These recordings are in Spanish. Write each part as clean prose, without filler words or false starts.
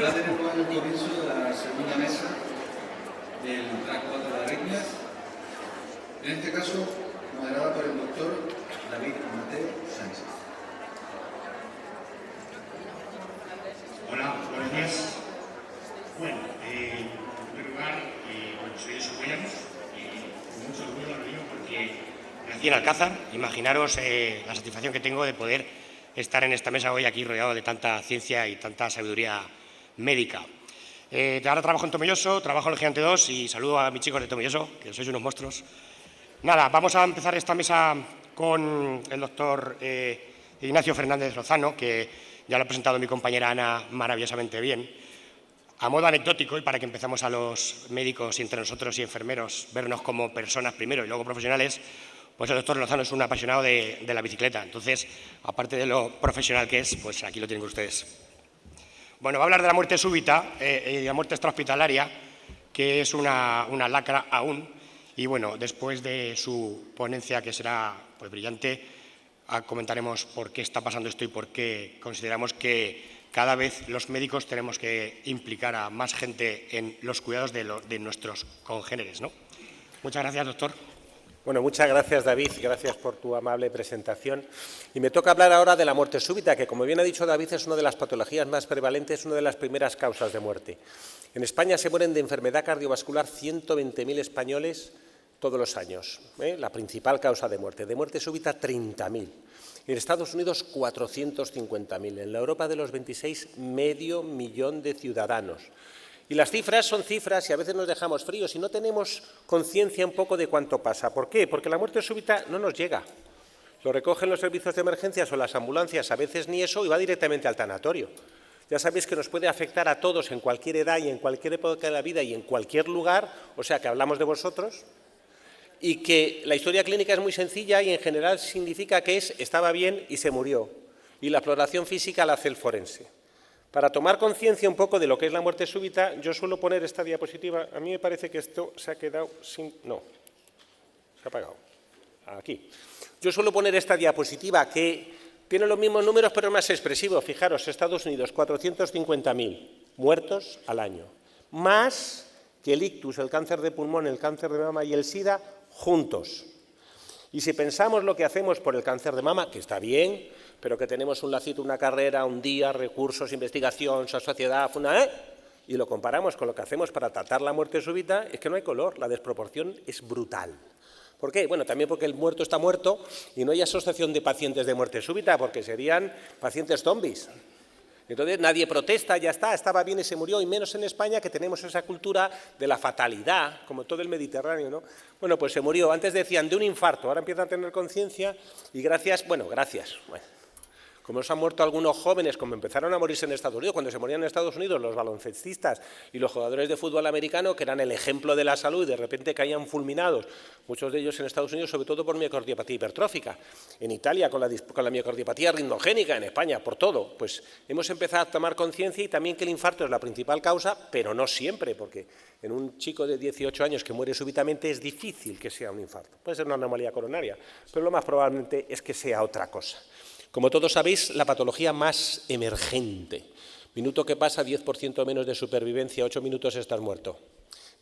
Ahora tenemos el comienzo de la segunda mesa del track 4 de arritmias, en este caso moderada por el doctor David Mateo Sánchez. Hola, buenos días. Bueno, en primer lugar, soy de Socuellamos y con mucho orgullo lo digo porque nací en Alcázar. Imaginaros la satisfacción que tengo de poder estar en esta mesa hoy aquí rodeado de tanta ciencia y tanta sabiduría médica. Ahora trabajo en Tomelloso, trabajo en el Gigante 2 y saludo a mis chicos de Tomelloso, que sois unos monstruos. Nada, vamos a empezar esta mesa con el doctor Ignacio Fernández Lozano, que ya lo ha presentado mi compañera Ana maravillosamente bien. A modo anecdótico, y para que empezamos a los médicos y entre nosotros y enfermeros vernos como personas primero y luego profesionales, pues el doctor Lozano es un apasionado de la bicicleta. Entonces, aparte de lo profesional que es, pues aquí lo tienen ustedes. Bueno, va a hablar de la muerte súbita y de la muerte extrahospitalaria, que es una lacra aún. Y bueno, después de su ponencia, que será pues brillante, comentaremos por qué está pasando esto y por qué consideramos que cada vez los médicos tenemos que implicar a más gente en los cuidados de nuestros congéneres, ¿no? Muchas gracias, doctor. Bueno, muchas gracias, David, gracias por tu amable presentación. Y me toca hablar ahora de la muerte súbita, que como bien ha dicho David, es una de las patologías más prevalentes, una de las primeras causas de muerte. En España se mueren de enfermedad cardiovascular 120.000 españoles todos los años, la principal causa de muerte súbita 30.000. En Estados Unidos 450.000, en la Europa de los 26 medio millón de ciudadanos. Y las cifras son cifras y a veces nos dejamos fríos y no tenemos conciencia un poco de cuánto pasa. ¿Por qué? Porque la muerte súbita no nos llega. Lo recogen los servicios de emergencias o las ambulancias, a veces ni eso, y va directamente al tanatorio. Ya sabéis que nos puede afectar a todos en cualquier edad y en cualquier época de la vida y en cualquier lugar, o sea que hablamos de vosotros, y que la historia clínica es muy sencilla y en general significa que estaba bien y se murió. Y la exploración física la hace el forense. Para tomar conciencia un poco de lo que es la muerte súbita, yo suelo poner esta diapositiva. A mí me parece que esto se ha quedado sin... No, se ha apagado. Aquí. Yo suelo poner esta diapositiva que tiene los mismos números pero es más expresivo. Fijaros, Estados Unidos, 450.000 muertos al año. Más que el ictus, el cáncer de pulmón, el cáncer de mama y el SIDA juntos. Y si pensamos lo que hacemos por el cáncer de mama, que está bien, pero que tenemos un lacito, una carrera, un día, recursos, investigación, sociedad, y lo comparamos con lo que hacemos para tratar la muerte súbita, es que no hay color, la desproporción es brutal. ¿Por qué? Bueno, también porque el muerto está muerto y no hay asociación de pacientes de muerte súbita, porque serían pacientes zombies. Entonces nadie protesta, ya está, estaba bien y se murió, y menos en España, que tenemos esa cultura de la fatalidad, como todo el Mediterráneo, ¿no? Bueno, pues se murió, antes decían de un infarto, ahora empiezan a tener conciencia y gracias. Como se han muerto algunos jóvenes, como empezaron a morirse en Estados Unidos, cuando se morían en Estados Unidos los baloncestistas y los jugadores de fútbol americano, que eran el ejemplo de la salud y de repente caían fulminados, muchos de ellos en Estados Unidos, sobre todo por miocardiopatía hipertrófica, en Italia con la miocardiopatía ritmogénica, en España, por todo. Pues hemos empezado a tomar conciencia y también que el infarto es la principal causa, pero no siempre, porque en un chico de 18 años que muere súbitamente es difícil que sea un infarto. Puede ser una anomalía coronaria, pero lo más probablemente es que sea otra cosa. Como todos sabéis, la patología más emergente. Minuto que pasa, 10% menos de supervivencia, 8 minutos estás muerto.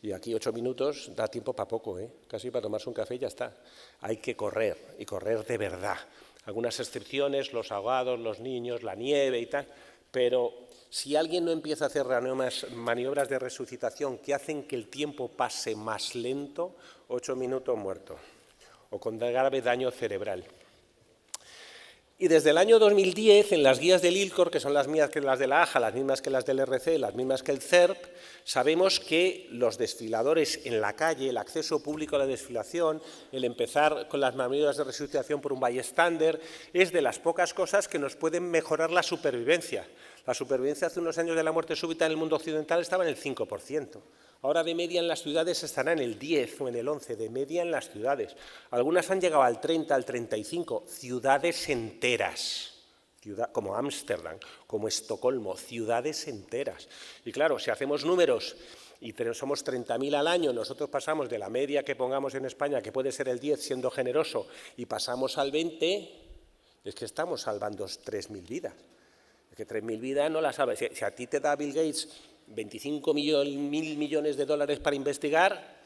Y aquí 8 minutos da tiempo para poco, casi para tomarse un café y ya está. Hay que correr, y correr de verdad. Algunas excepciones, los ahogados, los niños, la nieve y tal, pero si alguien no empieza a hacer maniobras de resucitación que hacen que el tiempo pase más lento, 8 minutos muerto, o con grave daño cerebral. Y desde el año 2010, en las guías del ILCOR, que son las mismas que las de la AJA, las mismas que las del RC, las mismas que el CERP, sabemos que los desfiladores en la calle, el acceso público a la desfilación, el empezar con las maniobras de resucitación por un bystander, es de las pocas cosas que nos pueden mejorar la supervivencia. La supervivencia hace unos años de la muerte súbita en el mundo occidental estaba en el 5%. Ahora de media en las ciudades estará en el 10 o en el 11, de media en las ciudades. Algunas han llegado al 30, al 35, ciudades enteras, como Ámsterdam, como Estocolmo, ciudades enteras. Y claro, si hacemos números y somos 30.000 al año, nosotros pasamos de la media que pongamos en España, que puede ser el 10 siendo generoso, y pasamos al 20, es que estamos salvando 3.000 vidas. Es que 3.000 vidas no las sabes. Si a ti te da Bill Gates 25.000 millones de dólares para investigar,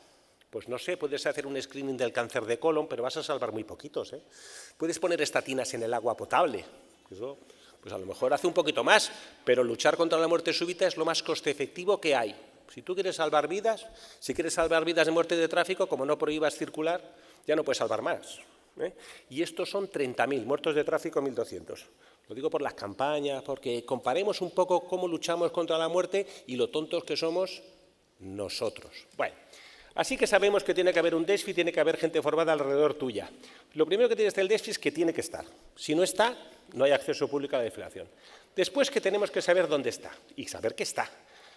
pues no sé, puedes hacer un screening del cáncer de colon, pero vas a salvar muy poquitos, ¿eh? Puedes poner estatinas en el agua potable. Eso, pues a lo mejor hace un poquito más, pero luchar contra la muerte súbita es lo más coste efectivo que hay. Si tú quieres salvar vidas, si quieres salvar vidas de muerte de tráfico, como no prohíbas circular, ya no puedes salvar más, ¿eh? Y estos son 30.000, muertos de tráfico 1.200. Lo digo por las campañas, porque comparemos un poco cómo luchamos contra la muerte y lo tontos que somos nosotros. Bueno, así que sabemos que tiene que haber un DESFI, tiene que haber gente formada alrededor tuya. Lo primero que tiene este el DESFI es que tiene que estar. Si no está, no hay acceso público a la desfilación. Después que tenemos que saber dónde está y saber que está.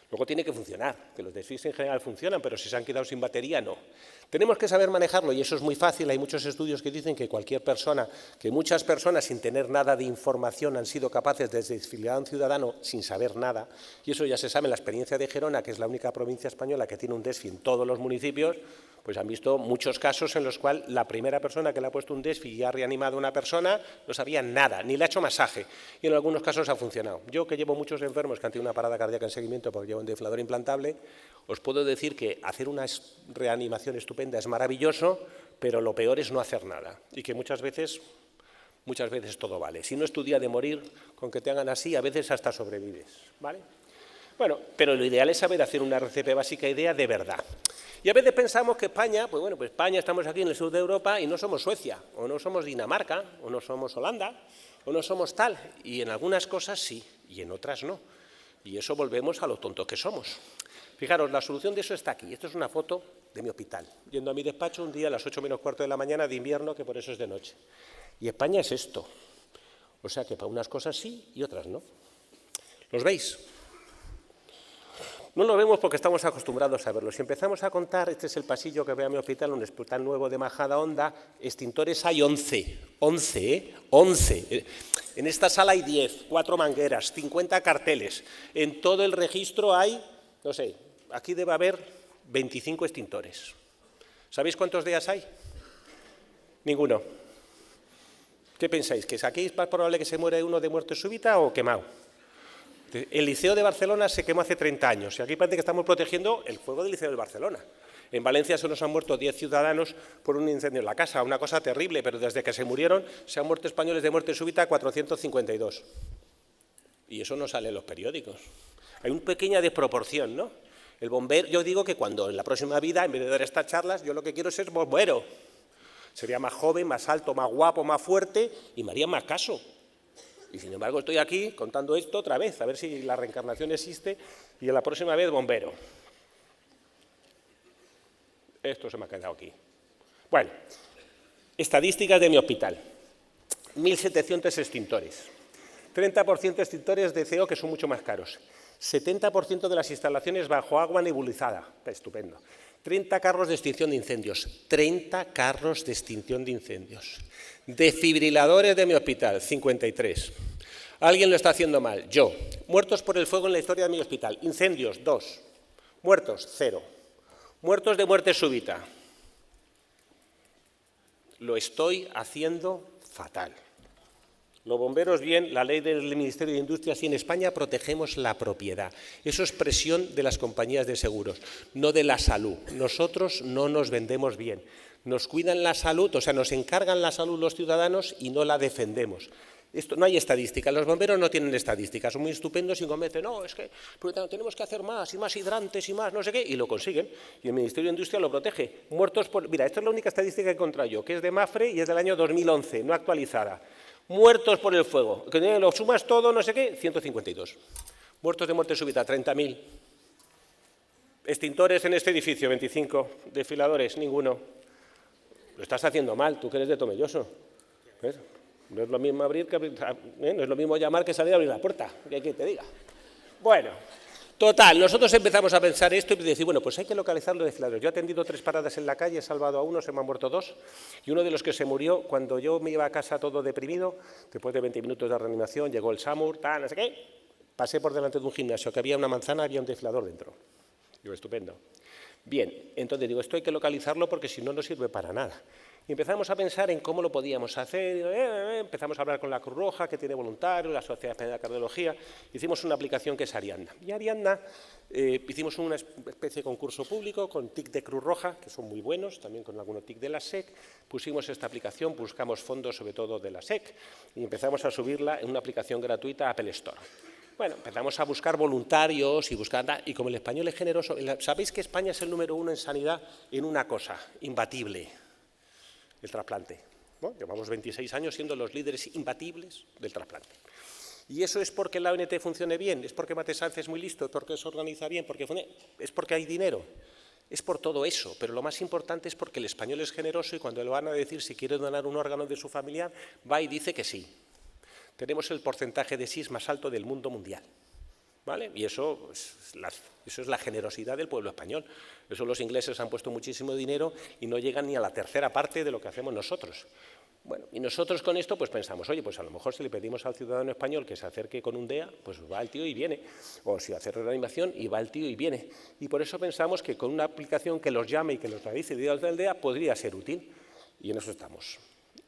Luego tiene que funcionar, que los DESFIs en general funcionan, pero si se han quedado sin batería, no. Tenemos que saber manejarlo y eso es muy fácil. Hay muchos estudios que dicen que cualquier persona, que muchas personas sin tener nada de información han sido capaces de desfilar a un ciudadano sin saber nada, y eso ya se sabe en la experiencia de Gerona, que es la única provincia española que tiene un DESFI en todos los municipios, pues han visto muchos casos en los cuales la primera persona que le ha puesto un DESFI y ha reanimado a una persona no sabía nada, ni le ha hecho masaje, y en algunos casos ha funcionado. Yo, que llevo muchos enfermos que han tenido una parada cardíaca en seguimiento porque llevo un desfibrilador implantable, os puedo decir que hacer una reanimación estupenda es maravilloso, pero lo peor es no hacer nada, y que muchas veces todo vale. Si no es tu día de morir, con que te hagan así, a veces hasta sobrevives, ¿vale? Bueno, pero lo ideal es saber hacer una RCP básica idea de verdad. Y a veces pensamos que España, pues bueno, pues España estamos aquí en el sur de Europa y no somos Suecia, o no somos Dinamarca, o no somos Holanda, o no somos tal. Y en algunas cosas sí, y en otras no. Y eso volvemos a lo tontos que somos. Fijaros, la solución de eso está aquí. Esto es una foto de mi hospital, yendo a mi despacho un día a las 8 menos cuarto de la mañana de invierno, que por eso es de noche. Y España es esto. O sea que para unas cosas sí y otras no. ¿Los veis? No lo vemos porque estamos acostumbrados a verlo. Si empezamos a contar, este es el pasillo que ve a mi hospital, un hospital nuevo de Majadahonda, extintores hay 11, 11. En esta sala hay 10, 4 mangueras, 50 carteles. En todo el registro hay, no sé, aquí debe haber 25 extintores. ¿Sabéis cuántos días hay? Ninguno. ¿Qué pensáis? ¿Que aquí es más probable que se muera uno de muerte súbita o quemado? El Liceo de Barcelona se quemó hace 30 años y aquí parece que estamos protegiendo el fuego del Liceo de Barcelona. En Valencia solo se han muerto 10 ciudadanos por un incendio en la casa, una cosa terrible, pero desde que se murieron se han muerto españoles de muerte súbita 452. Y eso no sale en los periódicos. Hay una pequeña desproporción, ¿no? El bombero, yo digo que cuando en la próxima vida, en vez de dar estas charlas, yo lo que quiero es ser bombero. Sería más joven, más alto, más guapo, más fuerte y me harían más caso. Y sin embargo estoy aquí contando esto otra vez, a ver si la reencarnación existe y en la próxima vez bombero. Esto se me ha quedado aquí. Bueno, estadísticas de mi hospital. 1.700 extintores. 30% extintores de CO que son mucho más caros. 70% de las instalaciones bajo agua nebulizada. Estupendo. 30 carros de extinción de incendios. 30 carros de extinción de incendios. Desfibriladores de mi hospital, 53. Alguien lo está haciendo mal, yo. Muertos por el fuego en la historia de mi hospital. Incendios, 2. Muertos, 0. Muertos de muerte súbita. Lo estoy haciendo fatal. Los bomberos bien, la ley del Ministerio de Industria, sí, en España protegemos la propiedad. Eso es presión de las compañías de seguros, no de la salud. Nosotros no nos vendemos bien. Nos cuidan la salud, o sea, nos encargan la salud los ciudadanos y no la defendemos. Esto, no hay estadísticas, los bomberos no tienen estadísticas, son muy estupendos y convencen, no, es que tenemos que hacer más y más hidrantes y más, no sé qué, y lo consiguen. Y el Ministerio de Industria lo protege. Muertos por... Mira, esta es la única estadística que he encontrado yo, que es de Mafre y es del año 2011, no actualizada. Muertos por el fuego, que lo sumas todo, no sé qué, 152. Muertos de muerte súbita, 30.000. Extintores en este edificio, 25. Desfiladores, ninguno. Lo estás haciendo mal, tú que eres de Tomelloso. ¿Ves? No es lo mismo abrir que abrir, no es lo mismo llamar que salir a abrir la puerta, que te diga. Bueno, total, nosotros empezamos a pensar esto y decir, bueno, pues hay que localizar los desfiladores. Yo he atendido 3 paradas en la calle, he salvado a 1, se me han muerto 2, y uno de los que se murió, cuando yo me iba a casa todo deprimido, después de 20 minutos de reanimación, llegó el SAMUR, tal, no sé qué, pasé por delante de un gimnasio que había una manzana, había un desfilador dentro. Digo, estupendo. Bien, entonces digo, esto hay que localizarlo porque si no, no sirve para nada. Y empezamos a pensar en cómo lo podíamos hacer, empezamos a hablar con la Cruz Roja, que tiene voluntarios, la Sociedad Española de Cardiología, hicimos una aplicación que es Ariadna. Y Ariadna hicimos una especie de concurso público con TIC de Cruz Roja, que son muy buenos, también con algunos TIC de la SEC, pusimos esta aplicación, buscamos fondos sobre todo de la SEC y empezamos a subirla en una aplicación gratuita a Apple Store. Bueno, empezamos a buscar voluntarios y como el español es generoso, ¿sabéis que España es el número 1 en sanidad en una cosa imbatible? El trasplante. ¿No? Llevamos 26 años siendo los líderes imbatibles del trasplante. ¿Y eso es porque la ONT funcione bien? ¿Es porque Mate Sáenz es muy listo? ¿Es porque se organiza bien? ¿Es porque hay dinero? Es por todo eso, pero lo más importante es porque el español es generoso y cuando le van a decir si quiere donar un órgano de su familiar, va y dice que sí. Tenemos el porcentaje de sí más alto del mundo mundial, ¿vale? Y eso es la generosidad del pueblo español. Eso los ingleses han puesto muchísimo dinero y no llegan ni a la tercera parte de lo que hacemos nosotros. Bueno, y nosotros con esto pues pensamos, oye, pues a lo mejor si le pedimos al ciudadano español que se acerque con un DEA, pues va el tío y viene. O si hace reanimación y va el tío y viene. Y por eso pensamos que con una aplicación que los llame y que los realice del DEA podría ser útil. Y en eso estamos.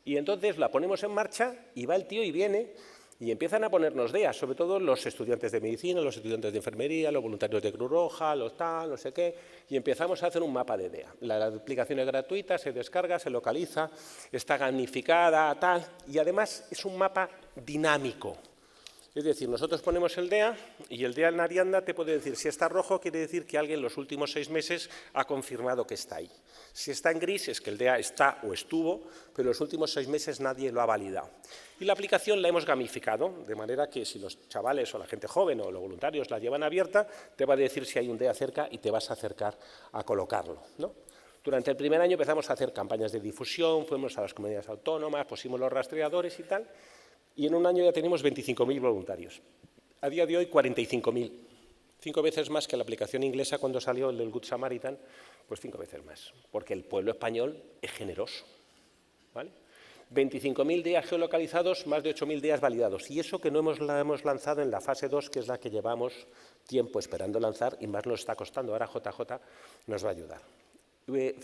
Y entonces la ponemos en marcha y va el tío y viene y empiezan a ponernos DEA, sobre todo los estudiantes de medicina, los estudiantes de enfermería, los voluntarios de Cruz Roja, los tal, no sé qué, y empezamos a hacer un mapa de DEA. La aplicación es gratuita, se descarga, se localiza, está gamificada, tal, y además es un mapa dinámico. Es decir, nosotros ponemos el DEA y el DEA en Ariadna te puede decir, si está rojo quiere decir que alguien en los últimos 6 meses ha confirmado que está ahí. Si está en gris es que el DEA está o estuvo, pero en los últimos 6 meses nadie lo ha validado. Y la aplicación la hemos gamificado, de manera que si los chavales o la gente joven o los voluntarios la llevan abierta, te va a decir si hay un DEA cerca y te vas a acercar a colocarlo, ¿no? Durante el primer año empezamos a hacer campañas de difusión, fuimos a las comunidades autónomas, pusimos los rastreadores y tal, y en un año ya tenemos 25.000 voluntarios. A día de hoy, 45.000. 5 veces más que la aplicación inglesa cuando salió el del Good Samaritan, pues 5 veces más, porque el pueblo español es generoso, ¿vale? 25.000 días geolocalizados, más de 8.000 días validados. Y eso que no la hemos lanzado en la fase 2, que es la que llevamos tiempo esperando lanzar y más nos está costando. Ahora JJ nos va a ayudar.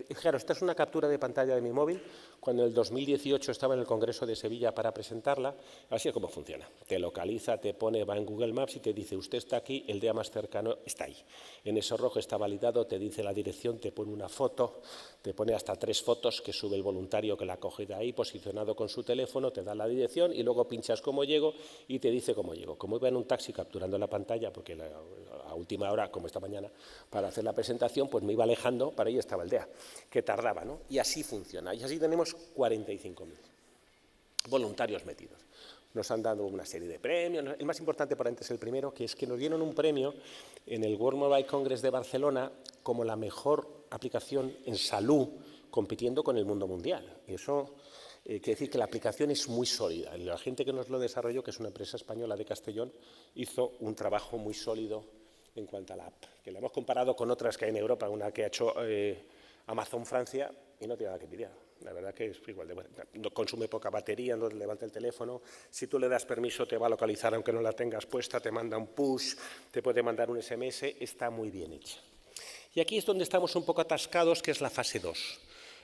Fijaros, esta es una captura de pantalla de mi móvil, cuando en el 2018 estaba en el Congreso de Sevilla para presentarla. Así es como funciona. Te localiza, te pone, va en Google Maps y te dice, usted está aquí, el DEA más cercano está ahí. En eso rojo está validado, te dice la dirección, te pone una foto, te pone hasta 3 fotos que sube el voluntario que la coge de ahí, posicionado con su teléfono, te da la dirección y luego pinchas cómo llego y te dice cómo llego. Como iba en un taxi capturando la pantalla, porque a última hora, como esta mañana, para hacer la presentación, pues me iba alejando, para ahí estaba el DEA, que tardaba, ¿no? Y así funciona. Y así tenemos 45.000 voluntarios metidos. Nos han dado una serie de premios. El más importante para antes el primero, que es que nos dieron un premio en el World Mobile Congress de Barcelona como la mejor aplicación en salud, compitiendo con el mundo mundial. Y eso quiere decir que la aplicación es muy sólida. La gente que nos lo desarrolló, que es una empresa española de Castellón, hizo un trabajo muy sólido en cuanto a la app, que la hemos comparado con otras que hay en Europa, una que ha hecho Amazon Francia, y no tiene nada que envidiar. La verdad que es igual de buena. No consume poca batería, no levanta el teléfono. Si tú le das permiso, te va a localizar aunque no la tengas puesta, te manda un push, te puede mandar un SMS, está muy bien hecha. Y aquí es donde estamos un poco atascados, que es la fase 2.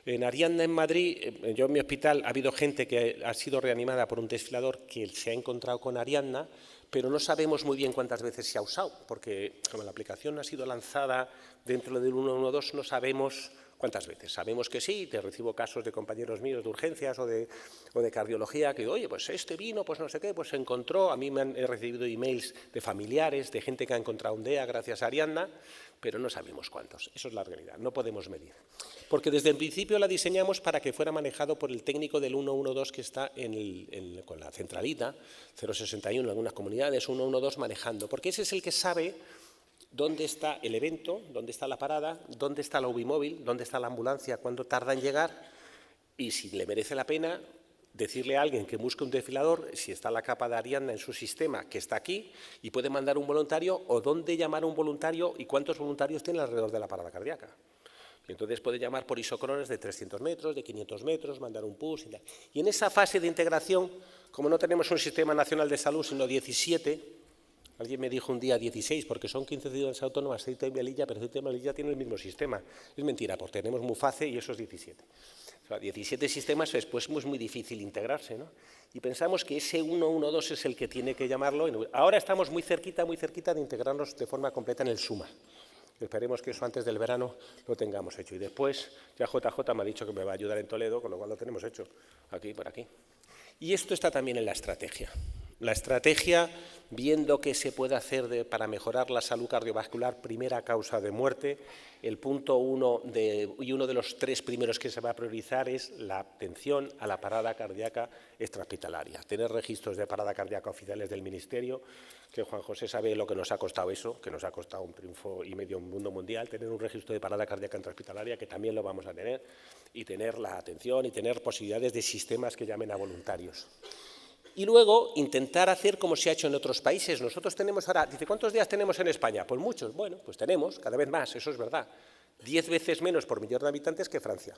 En Ariadna, en Madrid, yo en mi hospital ha habido gente que ha sido reanimada por un desfibrilador que se ha encontrado con Ariadna, pero no sabemos muy bien cuántas veces se ha usado, porque como la aplicación ha sido lanzada dentro del 112, no sabemos cuántas veces. Sabemos que sí, te recibo casos de compañeros míos de urgencias o de cardiología que, oye, pues este vino, pues no sé qué, pues se encontró. A mí he recibido emails de familiares, de gente que ha encontrado un DEA gracias a Ariadna, pero no sabemos cuántos. Eso es la realidad, no podemos medir. Porque desde el principio la diseñamos para que fuera manejado por el técnico del 112 que está con la centralita, 061 en algunas comunidades, 112 manejando, porque ese es el que sabe dónde está el evento, dónde está la parada, dónde está la UBI móvil, dónde está la ambulancia, cuándo tarda en llegar y si le merece la pena decirle a alguien que busque un desfibrilador, si está la capa de Ariadna en su sistema, que está aquí y puede mandar un voluntario o dónde llamar a un voluntario y cuántos voluntarios tiene alrededor de la parada cardíaca. Y entonces puede llamar por isócrones de 300 metros, de 500 metros, mandar un push y tal. Y en esa fase de integración, como no tenemos un sistema nacional de salud, sino 17, alguien me dijo un día 16, porque son 15 ciudades autónomas, Ceuta y Melilla, pero Ceuta y Melilla tienen el mismo sistema. Es mentira, porque tenemos Muface y eso es 17. O sea, 17 sistemas después es muy difícil integrarse, ¿no? Y pensamos que ese 112 es el que tiene que llamarlo. Ahora estamos muy cerquita de integrarnos de forma completa en el SUMA. Esperemos que eso antes del verano lo tengamos hecho. Y después ya JJ me ha dicho que me va a ayudar en Toledo, con lo cual lo tenemos hecho aquí por aquí. Y esto está también en la estrategia. La estrategia, viendo qué se puede hacer para mejorar la salud cardiovascular, primera causa de muerte, el punto uno de los 3 primeros que se va a priorizar es la atención a la parada cardíaca extrahospitalaria. Tener registros de parada cardíaca oficiales del Ministerio, que Juan José sabe lo que nos ha costado eso, que nos ha costado un triunfo y medio en el mundo mundial, tener un registro de parada cardíaca intrahospitalaria, que también lo vamos a tener, y tener la atención y tener posibilidades de sistemas que llamen a voluntarios. Y luego intentar hacer como se ha hecho en otros países. Nosotros tenemos ahora, dice, ¿cuántos días tenemos en España? Pues muchos. Bueno, pues tenemos cada vez más, eso es verdad. 10 veces menos por millón de habitantes que Francia.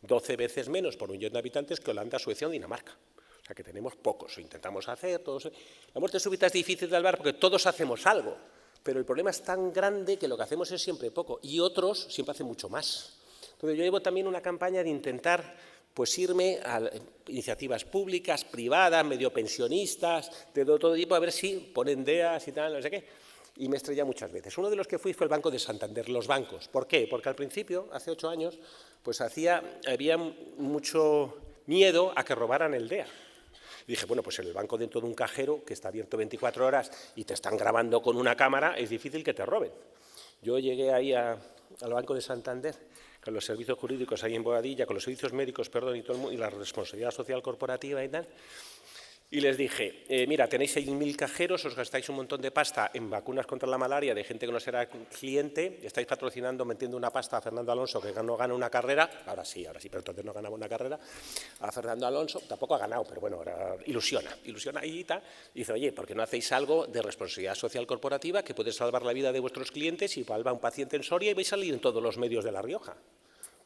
12 veces menos por millón de habitantes que Holanda, Suecia o Dinamarca. O sea que tenemos pocos, intentamos hacer todos. La muerte súbita es difícil de hablar porque todos hacemos algo, pero el problema es tan grande que lo que hacemos es siempre poco y otros siempre hacen mucho más. Entonces yo llevo también una campaña de intentar pues irme a iniciativas públicas, privadas, medio pensionistas, de todo tipo, a ver si ponen DEAs y tal, no sé qué. Y me estrella muchas veces. Uno de los que fui fue el Banco de Santander, los bancos. ¿Por qué? Porque al principio, hace 8 años, pues había mucho miedo a que robaran el DEA. Y dije, bueno, pues en el banco dentro de un cajero que está abierto 24 horas y te están grabando con una cámara, es difícil que te roben. Yo llegué ahí al Banco de Santander, con los servicios jurídicos ahí en Boadilla, con los servicios médicos, perdón, y todo el mundo, y la responsabilidad social corporativa y tal, y les dije, mira, tenéis 6.000 cajeros, os gastáis un montón de pasta en vacunas contra la malaria de gente que no será cliente, estáis patrocinando, metiendo una pasta a Fernando Alonso, que no gana una carrera, ahora sí, pero entonces no ganaba una carrera, a Fernando Alonso, tampoco ha ganado, pero bueno, ahora ilusiona y tal, y dice, oye, ¿por qué no hacéis algo de responsabilidad social corporativa que puede salvar la vida de vuestros clientes y salva a un paciente en Soria y vais a salir en todos los medios de La Rioja?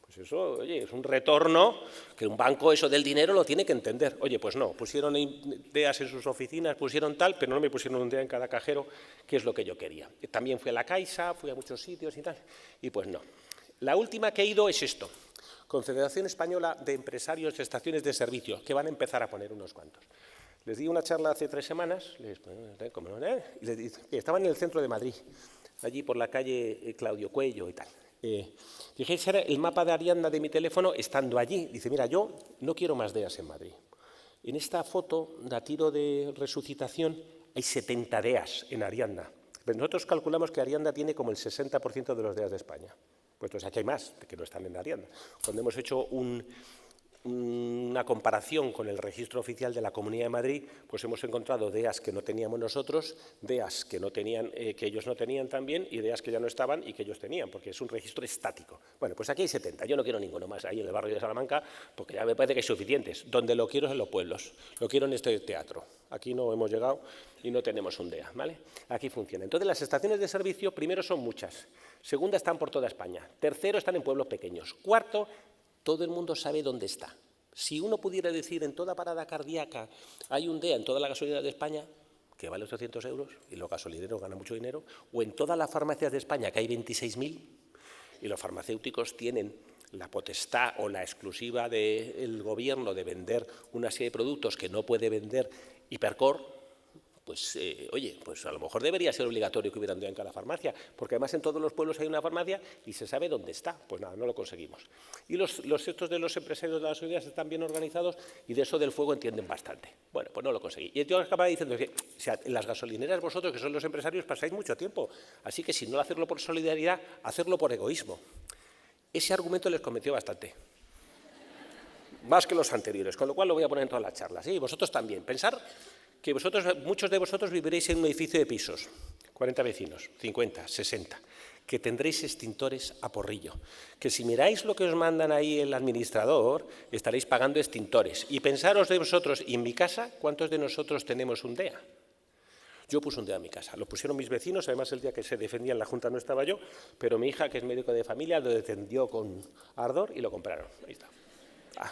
Pues eso, oye, es un retorno que un banco eso del dinero lo tiene que entender. Oye, pues no, pusieron DEAs en sus oficinas, pusieron tal, pero no me pusieron un DEA en cada cajero, que es lo que yo quería. También fui a la Caixa, fui a muchos sitios y tal, y pues no. La última que he ido es esto, Confederación Española de Empresarios de Estaciones de Servicio, que van a empezar a poner unos cuantos. Les di una charla hace 3 semanas, y les dije, estaban en el centro de Madrid, allí por la calle Claudio Cuello y tal. Dije, ese era el mapa de Arianda de mi teléfono estando allí. Dice, mira, yo no quiero más DEAs en Madrid. En esta foto, de tiro de resucitación, hay 70 DEAs en Arianda. Pero nosotros calculamos que Arianda tiene como el 60% de los DEAs de España. Pues entonces aquí hay más que no están en Arianda. Cuando hemos hecho una comparación con el registro oficial de la Comunidad de Madrid, pues hemos encontrado DEAs que no teníamos nosotros, DEAs que ellos no tenían también y DEAs que ya no estaban y que ellos tenían, porque es un registro estático. Bueno, pues aquí hay 70, yo no quiero ninguno más ahí en el barrio de Salamanca, porque ya me parece que hay suficientes. Donde lo quiero es en los pueblos, lo quiero en este teatro. Aquí no hemos llegado y no tenemos un DEA, ¿vale? Aquí funciona. Entonces, las estaciones de servicio, primero, son muchas. Segunda, están por toda España. Tercero, están en pueblos pequeños. Cuarto, todo el mundo sabe dónde está. Si uno pudiera decir en toda parada cardíaca hay un DEA en toda la gasolinera de España, que vale 800 euros, y los gasolineros ganan mucho dinero, o en todas las farmacias de España, que hay 26.000, y los farmacéuticos tienen la potestad o la exclusiva del gobierno de vender una serie de productos que no puede vender Hipercor, pues, oye, pues a lo mejor debería ser obligatorio que hubiera un DEA en cada farmacia, porque además en todos los pueblos hay una farmacia y se sabe dónde está. Pues nada, no lo conseguimos. Y los sectores de los empresarios de las unidades están bien organizados y de eso del fuego entienden bastante. Bueno, pues no lo conseguí. Y yo acababa diciendo que, o sea, en las gasolineras vosotros, que son los empresarios, pasáis mucho tiempo. Así que si no hacerlo por solidaridad, hacerlo por egoísmo. Ese argumento les convenció bastante. Más que los anteriores, con lo cual lo voy a poner en todas las charlas. Y vosotros también. Pensar que muchos de vosotros viviréis en un edificio de pisos, 40 vecinos, 50, 60, que tendréis extintores a porrillo, que si miráis lo que os mandan ahí el administrador, estaréis pagando extintores. Y pensaros de vosotros, y en mi casa, ¿cuántos de nosotros tenemos un DEA? Yo puse un DEA en mi casa, lo pusieron mis vecinos, además el día que se defendía en la Junta no estaba yo, pero mi hija, que es médico de familia, lo defendió con ardor y lo compraron. Ahí está.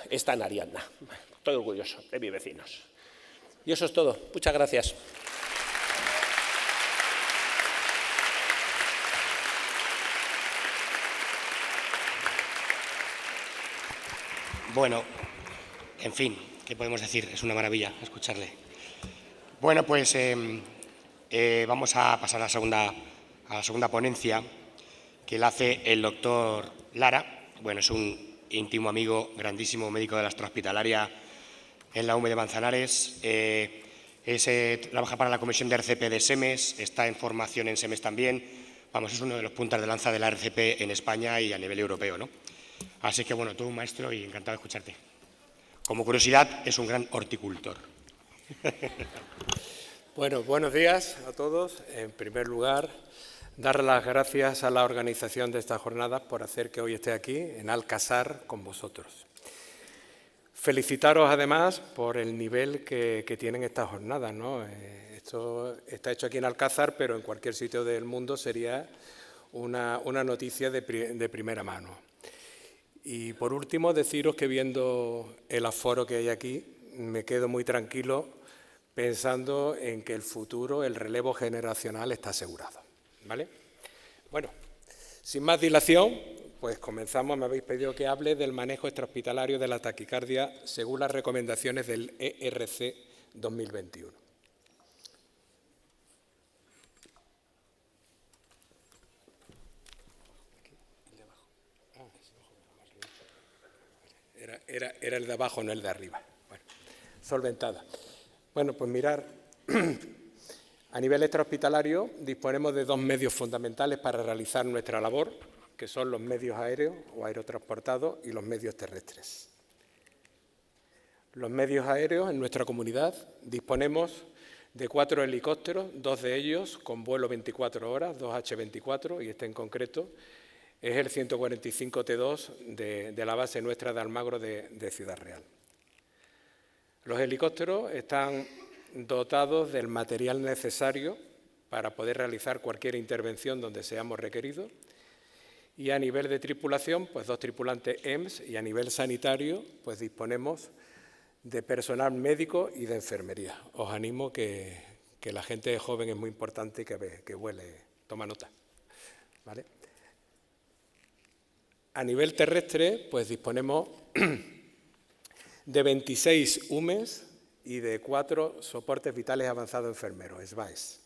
Está en Arianda. Estoy orgulloso de mis vecinos. Y eso es todo. Muchas gracias. Bueno, en fin, ¿qué podemos decir? Es una maravilla escucharle. Bueno, pues vamos a pasar a la segunda ponencia, que la hace el doctor Lara. Bueno, es un íntimo amigo, grandísimo médico de la extrahospitalaria en la UME de Manzanares. Trabaja para la Comisión de RCP de SEMES, está en formación en SEMES también. Vamos, es uno de los puntas de lanza de la RCP en España y a nivel europeo, ¿no? Así que, bueno, tú, maestro, y encantado de escucharte. Como curiosidad, es un gran horticultor. Bueno, buenos días a todos. En primer lugar, dar las gracias a la organización de esta jornada por hacer que hoy esté aquí, en Alcázar, con vosotros. Felicitaros, además, por el nivel que tienen estas jornadas, ¿no? Esto está hecho aquí en Alcázar, pero en cualquier sitio del mundo sería una noticia de primera mano. Y, por último, deciros que viendo el aforo que hay aquí, me quedo muy tranquilo pensando en que el futuro, el relevo generacional está asegurado, ¿vale? Bueno, sin más dilación, pues comenzamos. Me habéis pedido que hable del manejo extrahospitalario de la taquicardia según las recomendaciones del ERC 2021. Era el de abajo, no el de arriba. Bueno, solventada. Bueno, pues mirar, a nivel extrahospitalario disponemos de dos medios fundamentales para realizar nuestra labor, que son los medios aéreos o aerotransportados y los medios terrestres. Los medios aéreos en nuestra comunidad disponemos de 4 helicópteros, 2 de ellos con vuelo 24 horas, 2 H-24, y este en concreto es el 145T2 de la base nuestra de Almagro de Ciudad Real. Los helicópteros están dotados del material necesario para poder realizar cualquier intervención donde seamos requeridos, y a nivel de tripulación, pues 2 tripulantes EMS, y a nivel sanitario, pues disponemos de personal médico y de enfermería. Os animo que la gente joven es muy importante y que huele, toma nota, ¿vale? A nivel terrestre, pues disponemos de 26 UMES y de 4 soportes vitales avanzados enfermeros, SVAEs.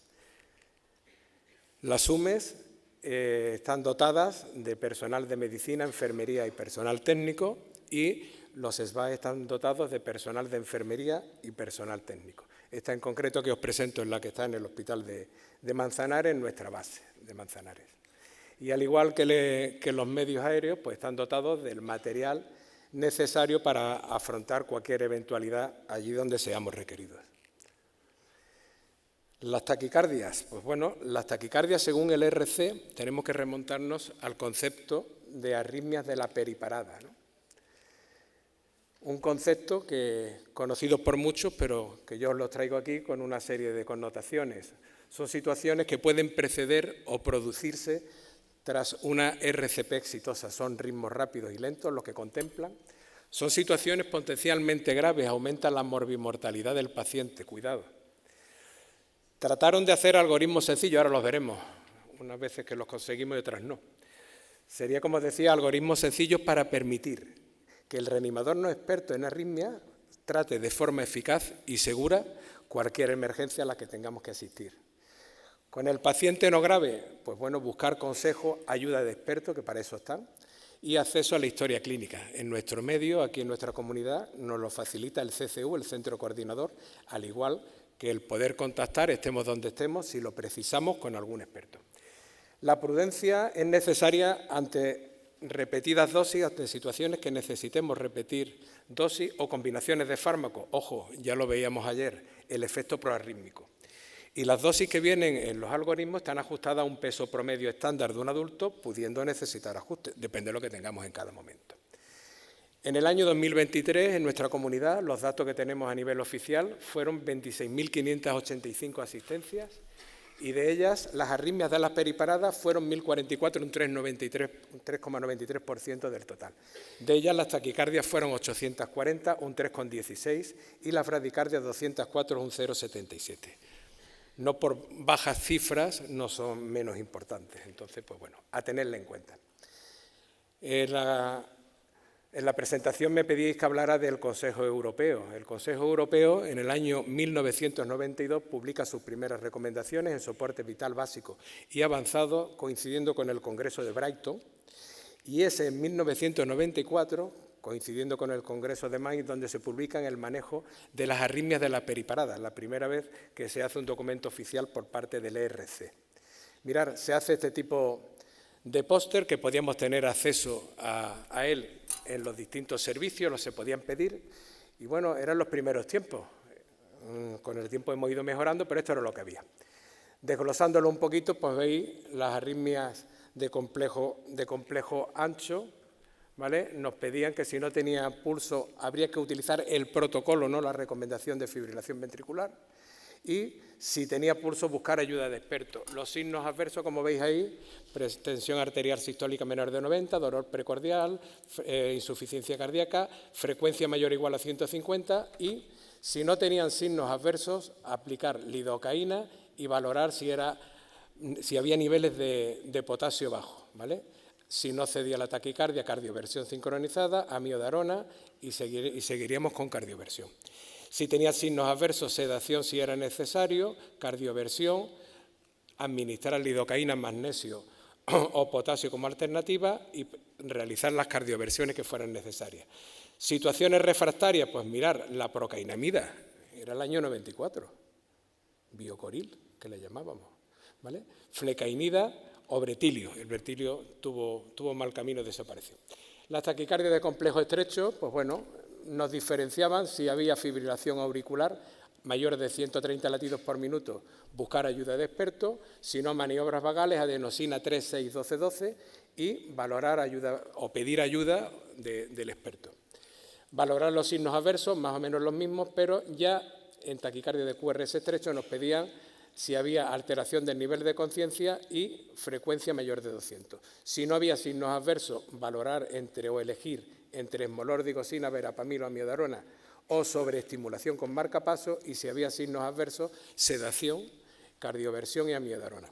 Las UMES están dotadas de personal de medicina, enfermería y personal técnico, y los SVAEs están dotados de personal de enfermería y personal técnico. Esta en concreto que os presento es la que está en el hospital de Manzanares, en nuestra base de Manzanares. Y al igual que los medios aéreos, pues están dotados del material necesario para afrontar cualquier eventualidad allí donde seamos requeridos. Las taquicardias, pues bueno, las taquicardias según el ERC tenemos que remontarnos al concepto de arritmias de la periparada, ¿no? Un concepto que conocido por muchos, pero que yo os lo traigo aquí con una serie de connotaciones. Son situaciones que pueden preceder o producirse tras una RCP exitosa. Son ritmos rápidos y lentos los que contemplan. Son situaciones potencialmente graves, aumentan la morbimortalidad del paciente. Cuidado. Trataron de hacer algoritmos sencillos, ahora los veremos, unas veces que los conseguimos y otras no. Sería, como decía, algoritmos sencillos para permitir que el reanimador no experto en arritmia trate de forma eficaz y segura cualquier emergencia a la que tengamos que asistir. Con el paciente no grave, pues bueno, buscar consejo, ayuda de expertos, que para eso están, y acceso a la historia clínica. En nuestro medio, aquí en nuestra comunidad, nos lo facilita el CCU, el Centro Coordinador, al igual que el poder contactar, estemos donde estemos, si lo precisamos, con algún experto. La prudencia es necesaria ante repetidas dosis, ante situaciones que necesitemos repetir dosis o combinaciones de fármacos. Ojo, ya lo veíamos ayer, el efecto proarrítmico. Y las dosis que vienen en los algoritmos están ajustadas a un peso promedio estándar de un adulto, pudiendo necesitar ajustes, depende de lo que tengamos en cada momento. En el año 2023, en nuestra comunidad, los datos que tenemos a nivel oficial fueron 26.585 asistencias, y de ellas las arritmias de las periparadas fueron 1.044, un 3,93% del total. De ellas las taquicardias fueron 840, un 3,16%, y las bradicardias 204, un 0,77%. No por bajas cifras no son menos importantes, entonces, pues bueno, a tenerla en cuenta. En la presentación me pedíais que hablara del Consejo Europeo. El Consejo Europeo, en el año 1992, publica sus primeras recomendaciones en soporte vital básico y avanzado, coincidiendo con el Congreso de Brighton, y es en 1994, coincidiendo con el Congreso de Mainz, donde se publica el manejo de las arritmias de la periparada, la primera vez que se hace un documento oficial por parte del ERC. Mirad, se hace este tipo de póster que podíamos tener acceso a él en los distintos servicios, los se podían pedir, y bueno, eran los primeros tiempos. Con el tiempo hemos ido mejorando, pero esto era lo que había. Desglosándolo un poquito, pues veis las arritmias de complejo ancho, ¿vale? Nos pedían que si no tenía pulso habría que utilizar el protocolo, no la recomendación de fibrilación ventricular, y si tenía pulso buscar ayuda de expertos. Los signos adversos, como veis ahí, tensión arterial sistólica menor de 90, dolor precordial, insuficiencia cardíaca, frecuencia mayor o igual a 150 y, si no tenían signos adversos, aplicar lidocaína y valorar si había niveles de potasio bajo, ¿vale? Si no cedía la taquicardia, cardioversión sincronizada, amiodarona y seguiríamos con cardioversión. Si tenía signos adversos, sedación si era necesario, cardioversión, administrar lidocaína, magnesio o potasio como alternativa y realizar las cardioversiones que fueran necesarias. Situaciones refractarias, pues mirar la procainamida, era el año 94, biocoril, que le llamábamos, ¿vale? Flecainida o bretilio, el bretilio tuvo mal camino de desaparición. Las taquicardias de complejo estrecho, pues bueno, nos diferenciaban si había fibrilación auricular mayores de 130 latidos por minuto, buscar ayuda de experto, si no maniobras vagales, adenosina 3, 6, 12, 12 y valorar ayuda o pedir ayuda del experto. Valorar los signos adversos, más o menos los mismos, pero ya en taquicardia de QRS estrecho nos pedían si había alteración del nivel de conciencia y frecuencia mayor de 200. Si no había signos adversos, valorar o elegir entre esmolordigosina, verapamil o amiodarona o sobreestimulación con marcapaso y si había signos adversos, sedación, cardioversión y amiodarona.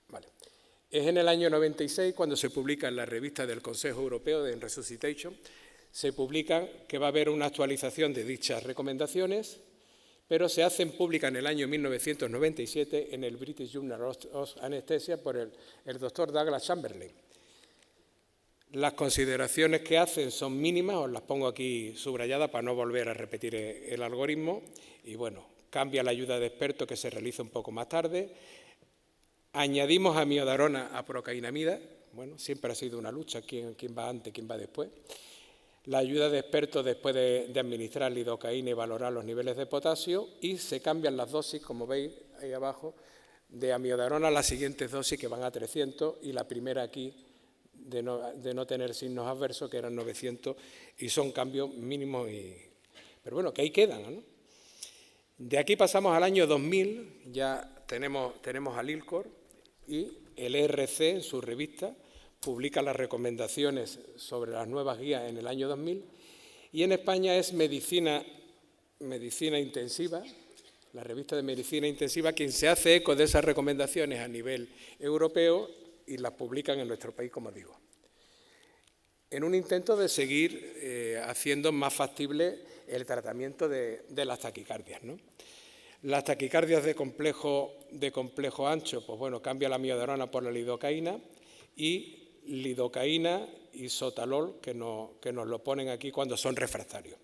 Vale. Es en el año 96 cuando se publica en la revista del Consejo Europeo de Resuscitation, se publica que va a haber una actualización de dichas recomendaciones, pero se hacen públicas en el año 1997 en el British Journal of Anesthesia por el doctor Douglas Chamberlain. Las consideraciones que hacen son mínimas, os las pongo aquí subrayadas para no volver a repetir el algoritmo, y bueno, cambia la ayuda de experto que se realiza un poco más tarde. Añadimos amiodarona a procainamida, bueno, siempre ha sido una lucha, quién va antes, quién va después. La ayuda de expertos después de administrar lidocaína y valorar los niveles de potasio y se cambian las dosis, como veis ahí abajo, de amiodarona a las siguientes dosis que van a 300 y la primera aquí de no tener signos adversos que eran 900 y son cambios mínimos, pero bueno, que ahí quedan, ¿no? De aquí pasamos al año 2000, ya tenemos al ILCOR y el ERC en su revista publica las recomendaciones sobre las nuevas guías en el año 2000 y en España es Medicina Intensiva, la revista de Medicina Intensiva, quien se hace eco de esas recomendaciones a nivel europeo y las publican en nuestro país, como digo, en un intento de seguir haciendo más factible el tratamiento de las taquicardias, ¿no? Las taquicardias de complejo ancho, pues bueno, cambia la amiodarona por la lidocaína y lidocaína y sotalol, que nos lo ponen aquí cuando son refractarios.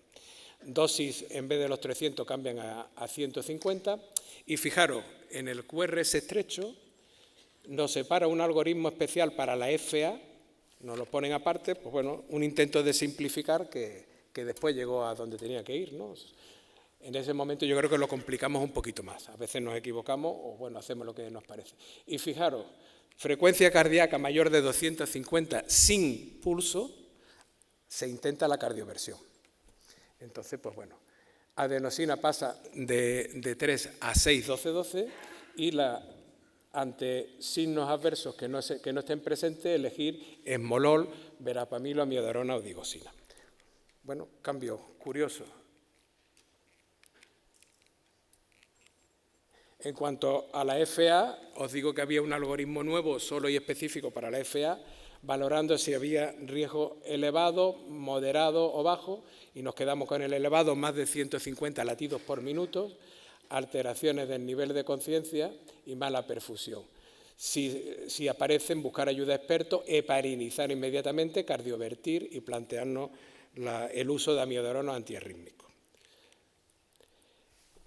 Dosis, en vez de los 300, cambian a 150. Y fijaros, en el QRS estrecho nos separa un algoritmo especial para la FA, nos lo ponen aparte, pues bueno, un intento de simplificar que después llegó a donde tenía que ir, ¿no? En ese momento yo creo que lo complicamos un poquito más. A veces nos equivocamos o bueno, hacemos lo que nos parece. Y fijaros, frecuencia cardíaca mayor de 250 sin pulso, se intenta la cardioversión. Entonces, pues bueno, adenosina pasa de 3 a 6, 12, 12 y ante signos adversos que no estén presentes, elegir esmolol, verapamil, amiodarona o digosina. Bueno, cambio curioso. En cuanto a la FA, os digo que había un algoritmo nuevo solo y específico para la FA, valorando si había riesgo elevado, moderado o bajo, y nos quedamos con el elevado, más de 150 latidos por minuto, alteraciones del nivel de conciencia y mala perfusión. Si aparecen, buscar ayuda a expertos, heparinizar inmediatamente, cardiovertir y plantearnos el uso de amiodarona antiarrítmico.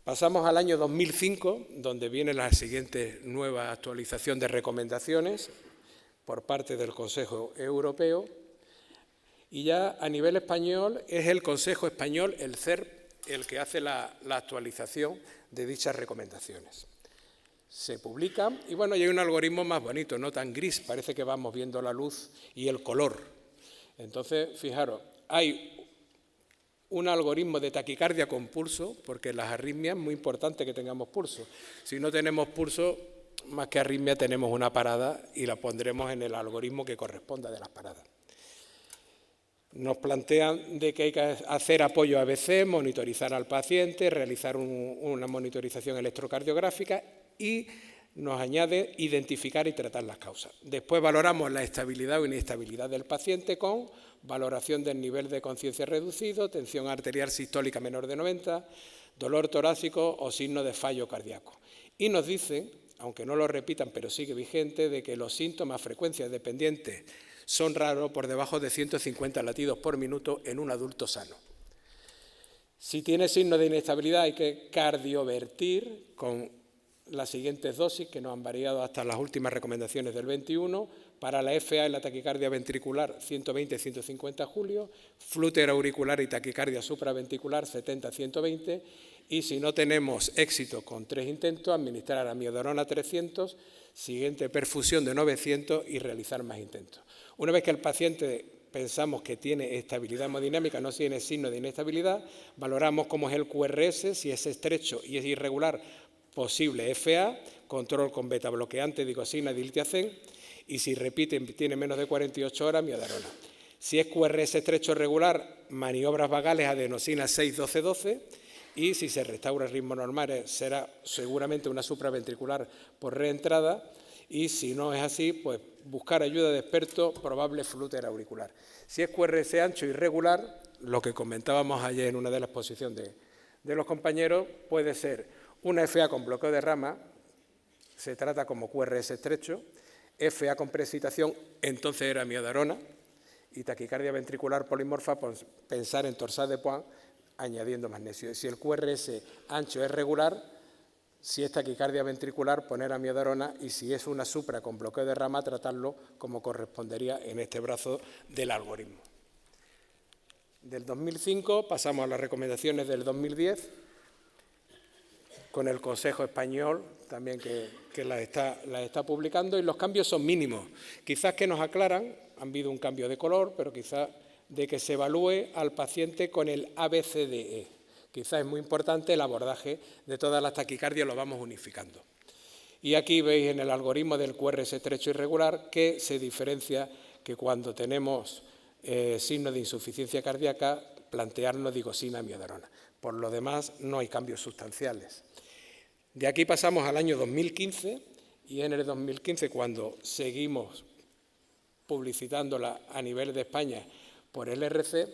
Pasamos al año 2005, donde viene la siguiente nueva actualización de recomendaciones por parte del Consejo Europeo, y ya a nivel español es el Consejo Español, el CERP, el que hace la actualización de dichas recomendaciones. Se publica y bueno, y hay un algoritmo más bonito, no tan gris, parece que vamos viendo la luz y el color. Entonces, fijaros, hay un algoritmo de taquicardia con pulso, porque en las arritmias es muy importante que tengamos pulso. Si no tenemos pulso, más que arritmia tenemos una parada y la pondremos en el algoritmo que corresponda de las paradas. Nos plantean de que hay que hacer apoyo ABC, monitorizar al paciente, realizar una monitorización electrocardiográfica y nos añade identificar y tratar las causas. Después valoramos la estabilidad o inestabilidad del paciente con valoración del nivel de conciencia reducido, tensión arterial sistólica menor de 90, dolor torácico o signo de fallo cardíaco. Y nos dicen, aunque no lo repitan, pero sigue vigente, de que los síntomas frecuencias dependientes son raros por debajo de 150 latidos por minuto en un adulto sano. Si tiene signos de inestabilidad hay que cardiovertir con las siguientes dosis que nos han variado hasta las últimas recomendaciones del 21, para la FA y la taquicardia ventricular 120-150 Julio, flúter auricular y taquicardia supraventricular 70-120 y si no tenemos éxito con 3 intentos, administrar amiodarona 300, siguiente perfusión de 900 y realizar más intentos. Una vez que el paciente pensamos que tiene estabilidad hemodinámica, no tiene signo de inestabilidad, valoramos cómo es el QRS, si es estrecho y es irregular, posible FA, control con beta bloqueante, digoxina, diltiazem, y si repite, tiene menos de 48 horas, amiodarona. Si es QRS estrecho regular, maniobras vagales, adenosina 6-12-12, y si se restaura el ritmo normal, será seguramente una supraventricular por reentrada, y si no es así, pues buscar ayuda de experto, probable flúter auricular. Si es QRS ancho y regular, lo que comentábamos ayer en una de las exposiciones de los compañeros, puede ser una FA con bloqueo de rama, se trata como QRS estrecho, FA con precipitación, entonces era amiodarona, y taquicardia ventricular polimorfa, pues pensar en torsade de Points, añadiendo magnesio. Si el QRS ancho es regular, si es taquicardia ventricular, poner amiodarona, y si es una supra con bloqueo de rama, tratarlo como correspondería en este brazo del algoritmo. Del 2005 pasamos a las recomendaciones del 2010, con el Consejo Español también que las está publicando, y los cambios son mínimos. Quizás que nos aclaran, han habido un cambio de color, pero quizás de que se evalúe al paciente con el ABCDE. Quizás es muy importante el abordaje de todas las taquicardias, lo vamos unificando. Y aquí veis en el algoritmo del QRS estrecho irregular que se diferencia que cuando tenemos signos de insuficiencia cardíaca, plantearnos digoxina amiodarona. Por lo demás, no hay cambios sustanciales. De aquí pasamos al año 2015, y en el 2015, cuando seguimos publicitándola a nivel de España por el RC,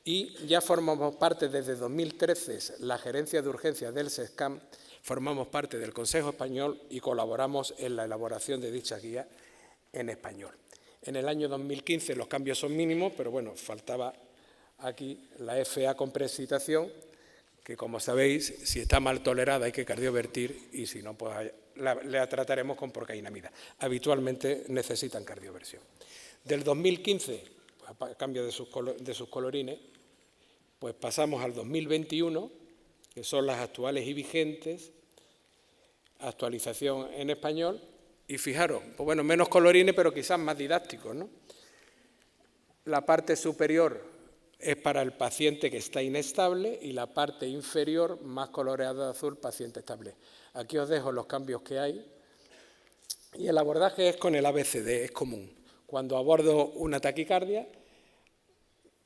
y ya formamos parte desde 2013, la gerencia de urgencias del SESCAM, formamos parte del Consejo Español y colaboramos en la elaboración de dicha guía en español. En el año 2015 los cambios son mínimos, pero bueno, faltaba aquí la FA con precipitación, que como sabéis, si está mal tolerada hay que cardiovertir y si no, pues la trataremos con procainamida. Habitualmente necesitan cardioversión. Del 2015, a cambio de sus colorines, pues pasamos al 2021, que son las actuales y vigentes, actualización en español, y fijaros, pues bueno, menos colorines, pero quizás más didácticos, ¿no? La parte superior es para el paciente que está inestable y la parte inferior, más coloreada de azul, paciente estable. Aquí os dejo los cambios que hay. Y el abordaje es con el ABCD, es común. Cuando abordo una taquicardia,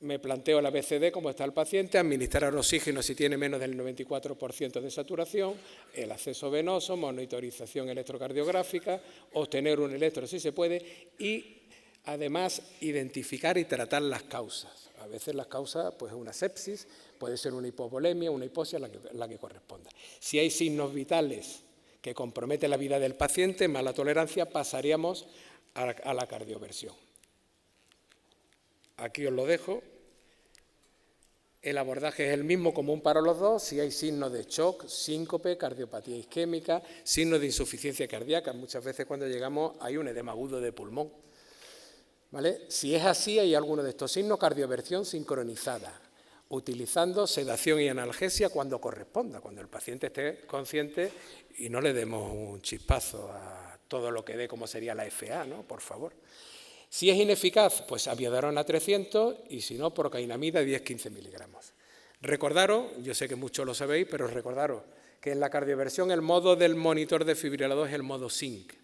me planteo la BCD, como está el paciente, administrar oxígeno si tiene menos del 94% de saturación, el acceso venoso, monitorización electrocardiográfica, obtener un electro si se puede y, además, identificar y tratar las causas. A veces las causas, pues una sepsis, puede ser una hipovolemia, una hipoxia, la que corresponda. Si hay signos vitales que comprometen la vida del paciente, mala tolerancia, pasaríamos a la cardioversión. Aquí os lo dejo. El abordaje es el mismo común para los dos. Si hay signos de shock, síncope, cardiopatía isquémica, signos de insuficiencia cardíaca. Muchas veces cuando llegamos hay un edema agudo de pulmón. ¿Vale? Si es así, hay alguno de estos signos, cardioversión sincronizada, utilizando sedación y analgesia cuando corresponda, cuando el paciente esté consciente y no le demos un chispazo a todo lo que dé, como sería la FA, ¿no? Por favor. Si es ineficaz, pues amiodarona 300 y si no, procainamida 10-15 miligramos. Recordaros, yo sé que muchos lo sabéis, pero recordaros que en la cardioversión el modo del monitor desfibrilador es el modo SYNC.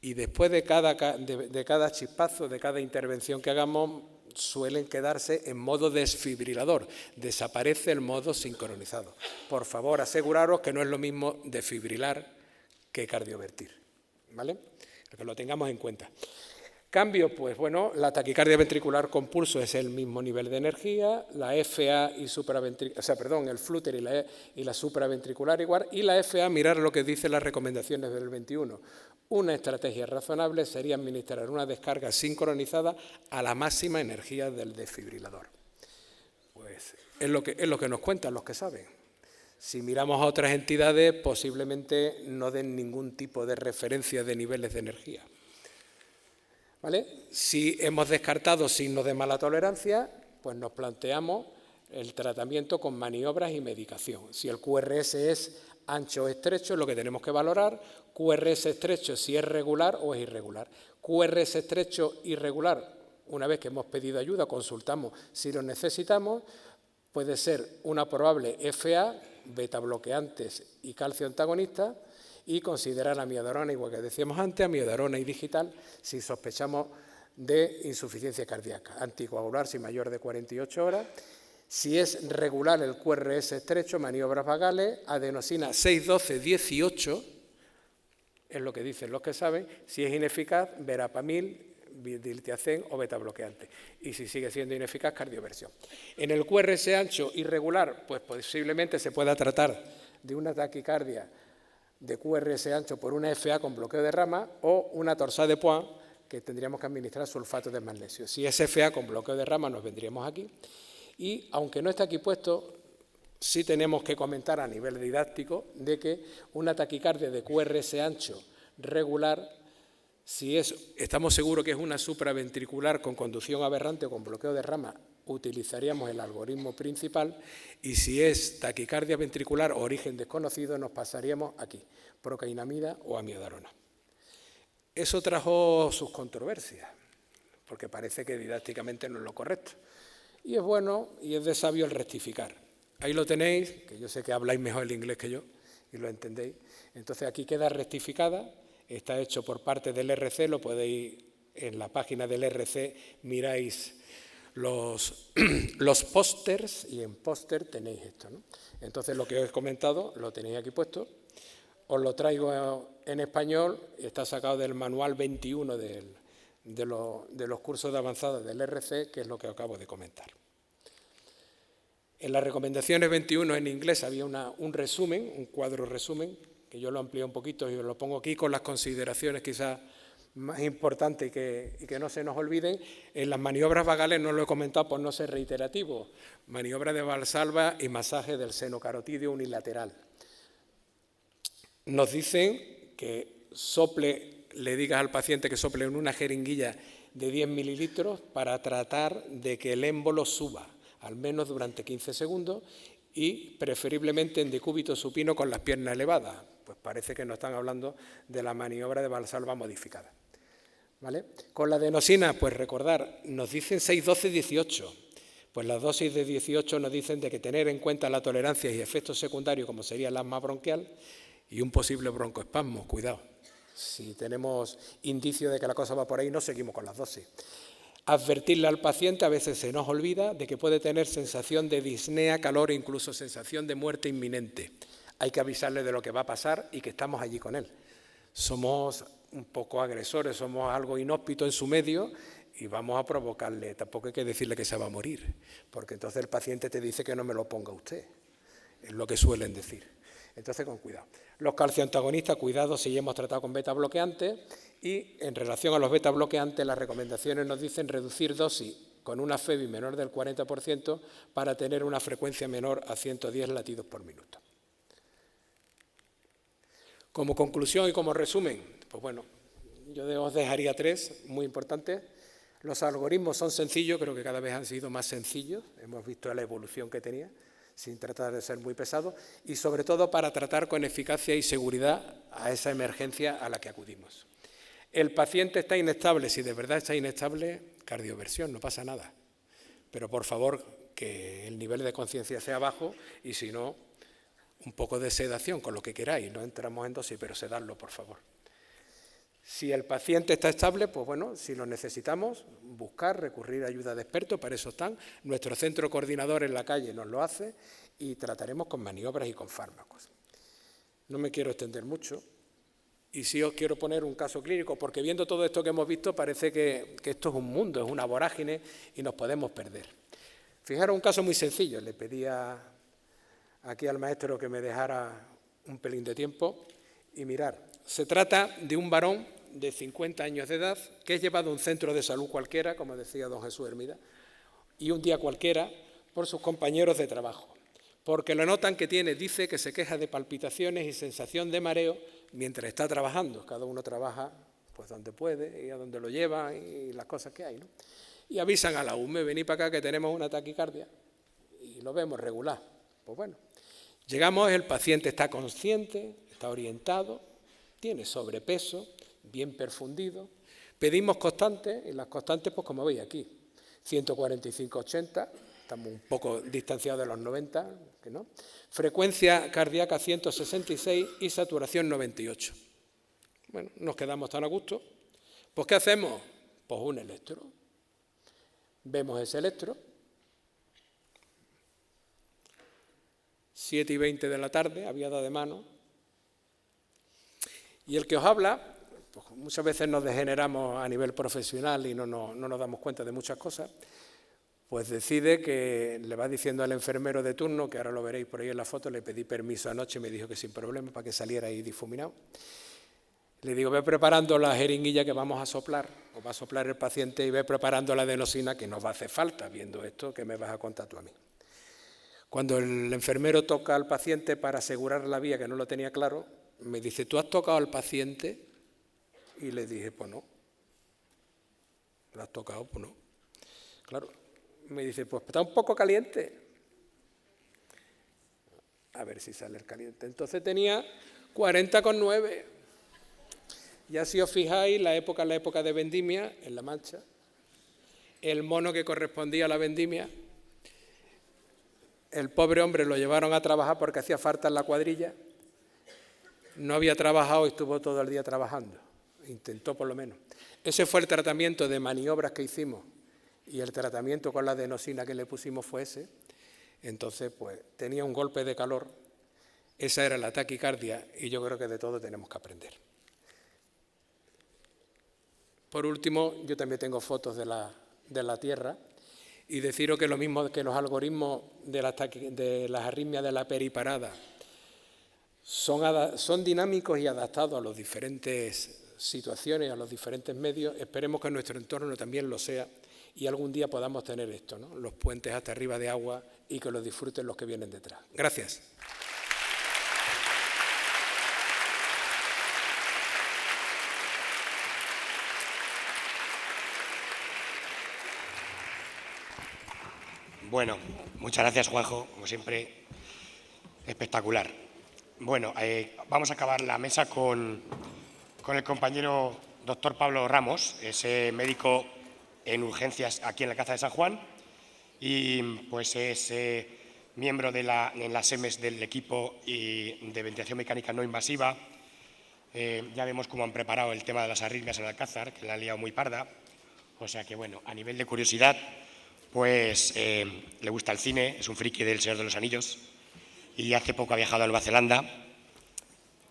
Y después de cada chispazo, de cada intervención que hagamos, suelen quedarse en modo desfibrilador. Desaparece el modo sincronizado. Por favor, aseguraros que no es lo mismo desfibrilar que cardiovertir. ¿Vale? Que lo tengamos en cuenta. Cambio, pues bueno, la taquicardia ventricular con pulso es el mismo nivel de energía, la FA y el flúter y la supraventricular igual, y la FA, mirar lo que dicen las recomendaciones del 21. Una estrategia razonable sería administrar una descarga sincronizada a la máxima energía del desfibrilador. Pues es lo que nos cuentan los que saben. Si miramos a otras entidades, posiblemente no den ningún tipo de referencia de niveles de energía. ¿Vale? Si hemos descartado signos de mala tolerancia, pues nos planteamos el tratamiento con maniobras y medicación. Si el QRS es ancho o estrecho, es lo que tenemos que valorar. QRS estrecho si es regular o es irregular. QRS estrecho irregular, una vez que hemos pedido ayuda, consultamos si lo necesitamos, puede ser una probable FA, beta bloqueantes y calcio antagonista, y considerar amiodarona, igual que decíamos antes, amiodarona y digital, si sospechamos de insuficiencia cardíaca. Anticoagular si mayor de 48 horas. Si es regular el QRS estrecho, maniobras vagales, adenosina 6-12-18, es lo que dicen los que saben. Si es ineficaz, verapamil, diltiazem o beta bloqueante. Y si sigue siendo ineficaz, cardioversión. En el QRS ancho irregular, pues posiblemente se pueda tratar de una taquicardia de QRS ancho por una FA con bloqueo de rama o una torsade de Poix que tendríamos que administrar sulfato de magnesio. Si es FA con bloqueo de rama nos vendríamos aquí y aunque no está aquí puesto, sí tenemos que comentar a nivel didáctico de que una taquicardia de QRS ancho regular, si estamos seguros que es una supraventricular con conducción aberrante o con bloqueo de rama, utilizaríamos el algoritmo principal y si es taquicardia ventricular o origen desconocido nos pasaríamos aquí, procainamida o amiodarona. Eso trajo sus controversias, porque parece que didácticamente no es lo correcto. Y es bueno y es de sabio el rectificar. Ahí lo tenéis, que yo sé que habláis mejor el inglés que yo y lo entendéis. Entonces aquí queda rectificada, está hecho por parte del RC, lo podéis en la página del RC, miráis los pósters y en póster tenéis esto, ¿no? Entonces lo que os he comentado lo tenéis aquí puesto, os lo traigo en español, está sacado del manual 21 de los cursos de avanzada del RC, que es lo que acabo de comentar. En las recomendaciones 21 en inglés había un resumen, un cuadro resumen, que yo lo amplié un poquito y os lo pongo aquí con las consideraciones quizás más importantes y que no se nos olviden. En las maniobras vagales no lo he comentado por no ser reiterativo. Maniobra de Valsalva y masaje del seno carotídeo unilateral. Nos dicen que le digas al paciente que sople en una jeringuilla de 10 mililitros para tratar de que el émbolo suba, al menos durante 15 segundos, y preferiblemente en decúbito supino con las piernas elevadas. Pues parece que nos están hablando de la maniobra de Valsalva modificada. ¿Vale? Con la adenosina, pues recordar, nos dicen 6-12-18. Pues las dosis de 18 nos dicen de que tener en cuenta la tolerancia y efectos secundarios, como sería el asma bronquial y un posible broncoespasmo. Cuidado, si tenemos indicio de que la cosa va por ahí, no seguimos con las dosis. Advertirle al paciente, a veces se nos olvida, de que puede tener sensación de disnea, calor e incluso sensación de muerte inminente. Hay que avisarle de lo que va a pasar y que estamos allí con él. Somos un poco agresores, somos algo inhóspito en su medio y vamos a provocarle. Tampoco hay que decirle que se va a morir, porque entonces el paciente te dice que no me lo ponga usted. Es lo que suelen decir. Entonces, con cuidado. Los calcioantagonistas, cuidado si ya hemos tratado con beta bloqueantes, y en relación a los beta bloqueantes, las recomendaciones nos dicen reducir dosis con una FEBI menor del 40% para tener una frecuencia menor a 110 latidos por minuto. Como conclusión y como resumen, pues bueno, yo os dejaría 3 muy importantes. Los algoritmos son sencillos, creo que cada vez han sido más sencillos, hemos visto la evolución que tenía, sin tratar de ser muy pesado, y sobre todo para tratar con eficacia y seguridad a esa emergencia a la que acudimos. El paciente está inestable, si de verdad está inestable, cardioversión, no pasa nada. Pero por favor, que el nivel de conciencia sea bajo y si no, un poco de sedación, con lo que queráis, no entramos en dosis, pero sedadlo, por favor. Si el paciente está estable, pues bueno, si lo necesitamos, buscar, recurrir a ayuda de expertos, para eso están. Nuestro centro coordinador en la calle nos lo hace y trataremos con maniobras y con fármacos. No me quiero extender mucho y sí os quiero poner un caso clínico, porque viendo todo esto que hemos visto parece que esto es un mundo, es una vorágine y nos podemos perder. Fijaros un caso muy sencillo, le pedía aquí al maestro que me dejara un pelín de tiempo y mirar, se trata de un varón de 50 años de edad que es llevado a un centro de salud cualquiera, como decía don Jesús Hermida, y un día cualquiera por sus compañeros de trabajo, porque lo notan que dice que se queja de palpitaciones y sensación de mareo mientras está trabajando. Cada uno trabaja pues donde puede y a donde lo lleva y las cosas que hay, ¿no? Y avisan a la UME, venid para acá que tenemos una taquicardia y lo vemos regular. Pues bueno, llegamos, el paciente está consciente, está orientado, tiene sobrepeso, bien perfundido, pedimos constantes y las constantes, pues como veis aquí, 145-80, estamos un poco distanciados de los 90, ¿no? Frecuencia cardíaca 166 y saturación 98. Bueno, nos quedamos tan a gusto. Pues ¿qué hacemos? Pues un electro. Vemos ese electro, 7:20 de la tarde, había dado de mano, y el que os habla, pues muchas veces nos degeneramos a nivel profesional y no nos damos cuenta de muchas cosas, pues decide que le va diciendo al enfermero de turno, que ahora lo veréis por ahí en la foto, le pedí permiso anoche y me dijo que sin problema para que saliera ahí difuminado. Le digo, ve preparando la jeringuilla que vamos a soplar, o va a soplar el paciente y ve preparando la adenosina que nos va a hacer falta, viendo esto que me vas a contar tú a mí. Cuando el enfermero toca al paciente para asegurar la vía, que no lo tenía claro, me dice, ¿tú has tocado al paciente? Y le dije, pues no. ¿Lo has tocado? Pues no. Claro. Me dice, pues está un poco caliente. A ver si sale el caliente. Entonces tenía 40,9. Ya si os fijáis, la época de vendimia, en La Mancha, el mono que correspondía a la vendimia, el pobre hombre lo llevaron a trabajar porque hacía falta en la cuadrilla, no había trabajado y estuvo todo el día trabajando, intentó por lo menos. Ese fue el tratamiento de maniobras que hicimos y el tratamiento con la adenosina que le pusimos fue ese. Entonces, pues tenía un golpe de calor, esa era la taquicardia y yo creo que de todo tenemos que aprender. Por último, yo también tengo fotos de la Tierra y deciros que lo mismo que los algoritmos de las arritmias de la periparada son dinámicos y adaptados a las diferentes situaciones, a los diferentes medios. Esperemos que nuestro entorno también lo sea y algún día podamos tener esto, ¿no? Los puentes hasta arriba de agua y que los disfruten los que vienen detrás. Gracias. Bueno, muchas gracias, Juanjo, como siempre, espectacular. Bueno, vamos a acabar la mesa con el compañero doctor Pablo Ramos, es médico en urgencias aquí en la Alcázar de San Juan y pues es miembro en las EMES del equipo de ventilación mecánica no invasiva. Ya vemos cómo han preparado el tema de las arritmias en el Alcázar, que la han liado muy parda. O sea que, bueno, a nivel de curiosidad, pues le gusta el cine, es un friki del Señor de los Anillos y hace poco ha viajado a Nueva Zelanda,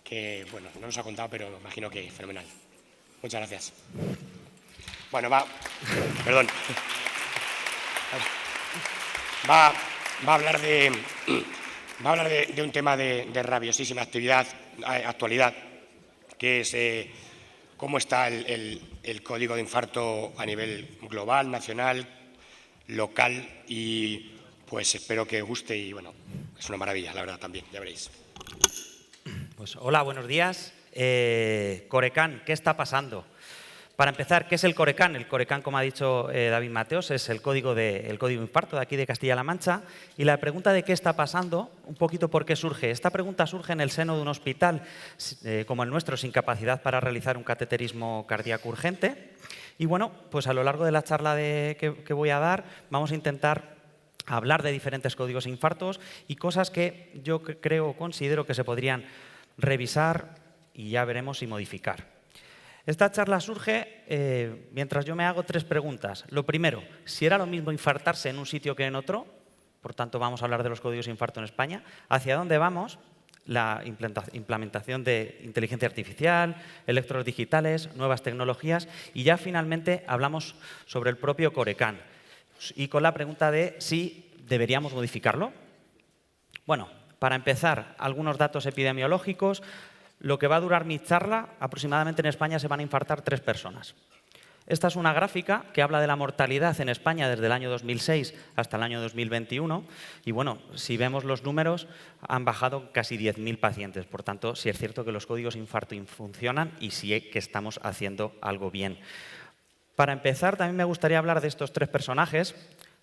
que, bueno, no nos ha contado, pero imagino que fenomenal. Muchas gracias. Bueno, perdón. Va a hablar de un tema de rabiosísima actualidad, que es cómo está el código de infarto a nivel global, nacional, local, y pues espero que guste y, bueno, es una maravilla, la verdad, también, ya veréis. Pues hola, buenos días. Corecán, ¿qué está pasando? Para empezar, ¿qué es el Corecán? El Corecán, como ha dicho David Mateos, es el código de infarto de aquí de Castilla-La Mancha. Y la pregunta de qué está pasando, un poquito por qué surge. Esta pregunta surge en el seno de un hospital como el nuestro, sin capacidad para realizar un cateterismo cardíaco urgente. Y bueno, pues a lo largo de la charla que voy a dar, vamos a intentar hablar de diferentes códigos de infartos y cosas que yo considero que se podrían revisar y ya veremos si modificar. Esta charla surge mientras yo me hago 3 preguntas. Lo primero, si era lo mismo infartarse en un sitio que en otro, por tanto vamos a hablar de los códigos de infarto en España. ¿Hacia dónde vamos? La implementación de inteligencia artificial, electrodos digitales, nuevas tecnologías y ya finalmente hablamos sobre el propio Corecán y con la pregunta de si deberíamos modificarlo. Bueno, para empezar, algunos datos epidemiológicos. Lo que va a durar mi charla, aproximadamente en España se van a infartar 3 personas. Esta es una gráfica que habla de la mortalidad en España desde el año 2006 hasta el año 2021. Y bueno, si vemos los números, han bajado casi 10.000 pacientes. Por tanto, sí es cierto que los códigos de infarto funcionan y sí que estamos haciendo algo bien. Para empezar, también me gustaría hablar de estos 3 personajes.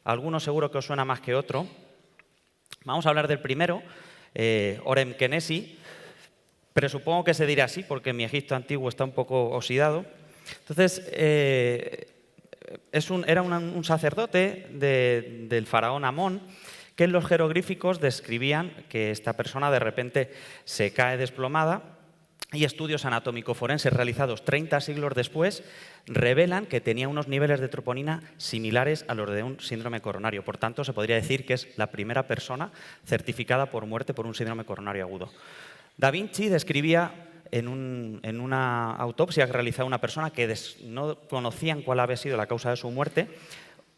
Algunos seguro que os suena más que otro. Vamos a hablar del primero, Orem Kenesi. Pero supongo que se dirá así, porque mi Egipto antiguo está un poco oxidado. Entonces, era un sacerdote del faraón Amón, que en los jeroglíficos describían que esta persona de repente se cae desplomada y estudios anatómico-forenses realizados 30 siglos después revelan que tenía unos niveles de troponina similares a los de un síndrome coronario. Por tanto, se podría decir que es la primera persona certificada por muerte por un síndrome coronario agudo. Da Vinci describía en una autopsia que realizaba una persona que no conocían cuál había sido la causa de su muerte,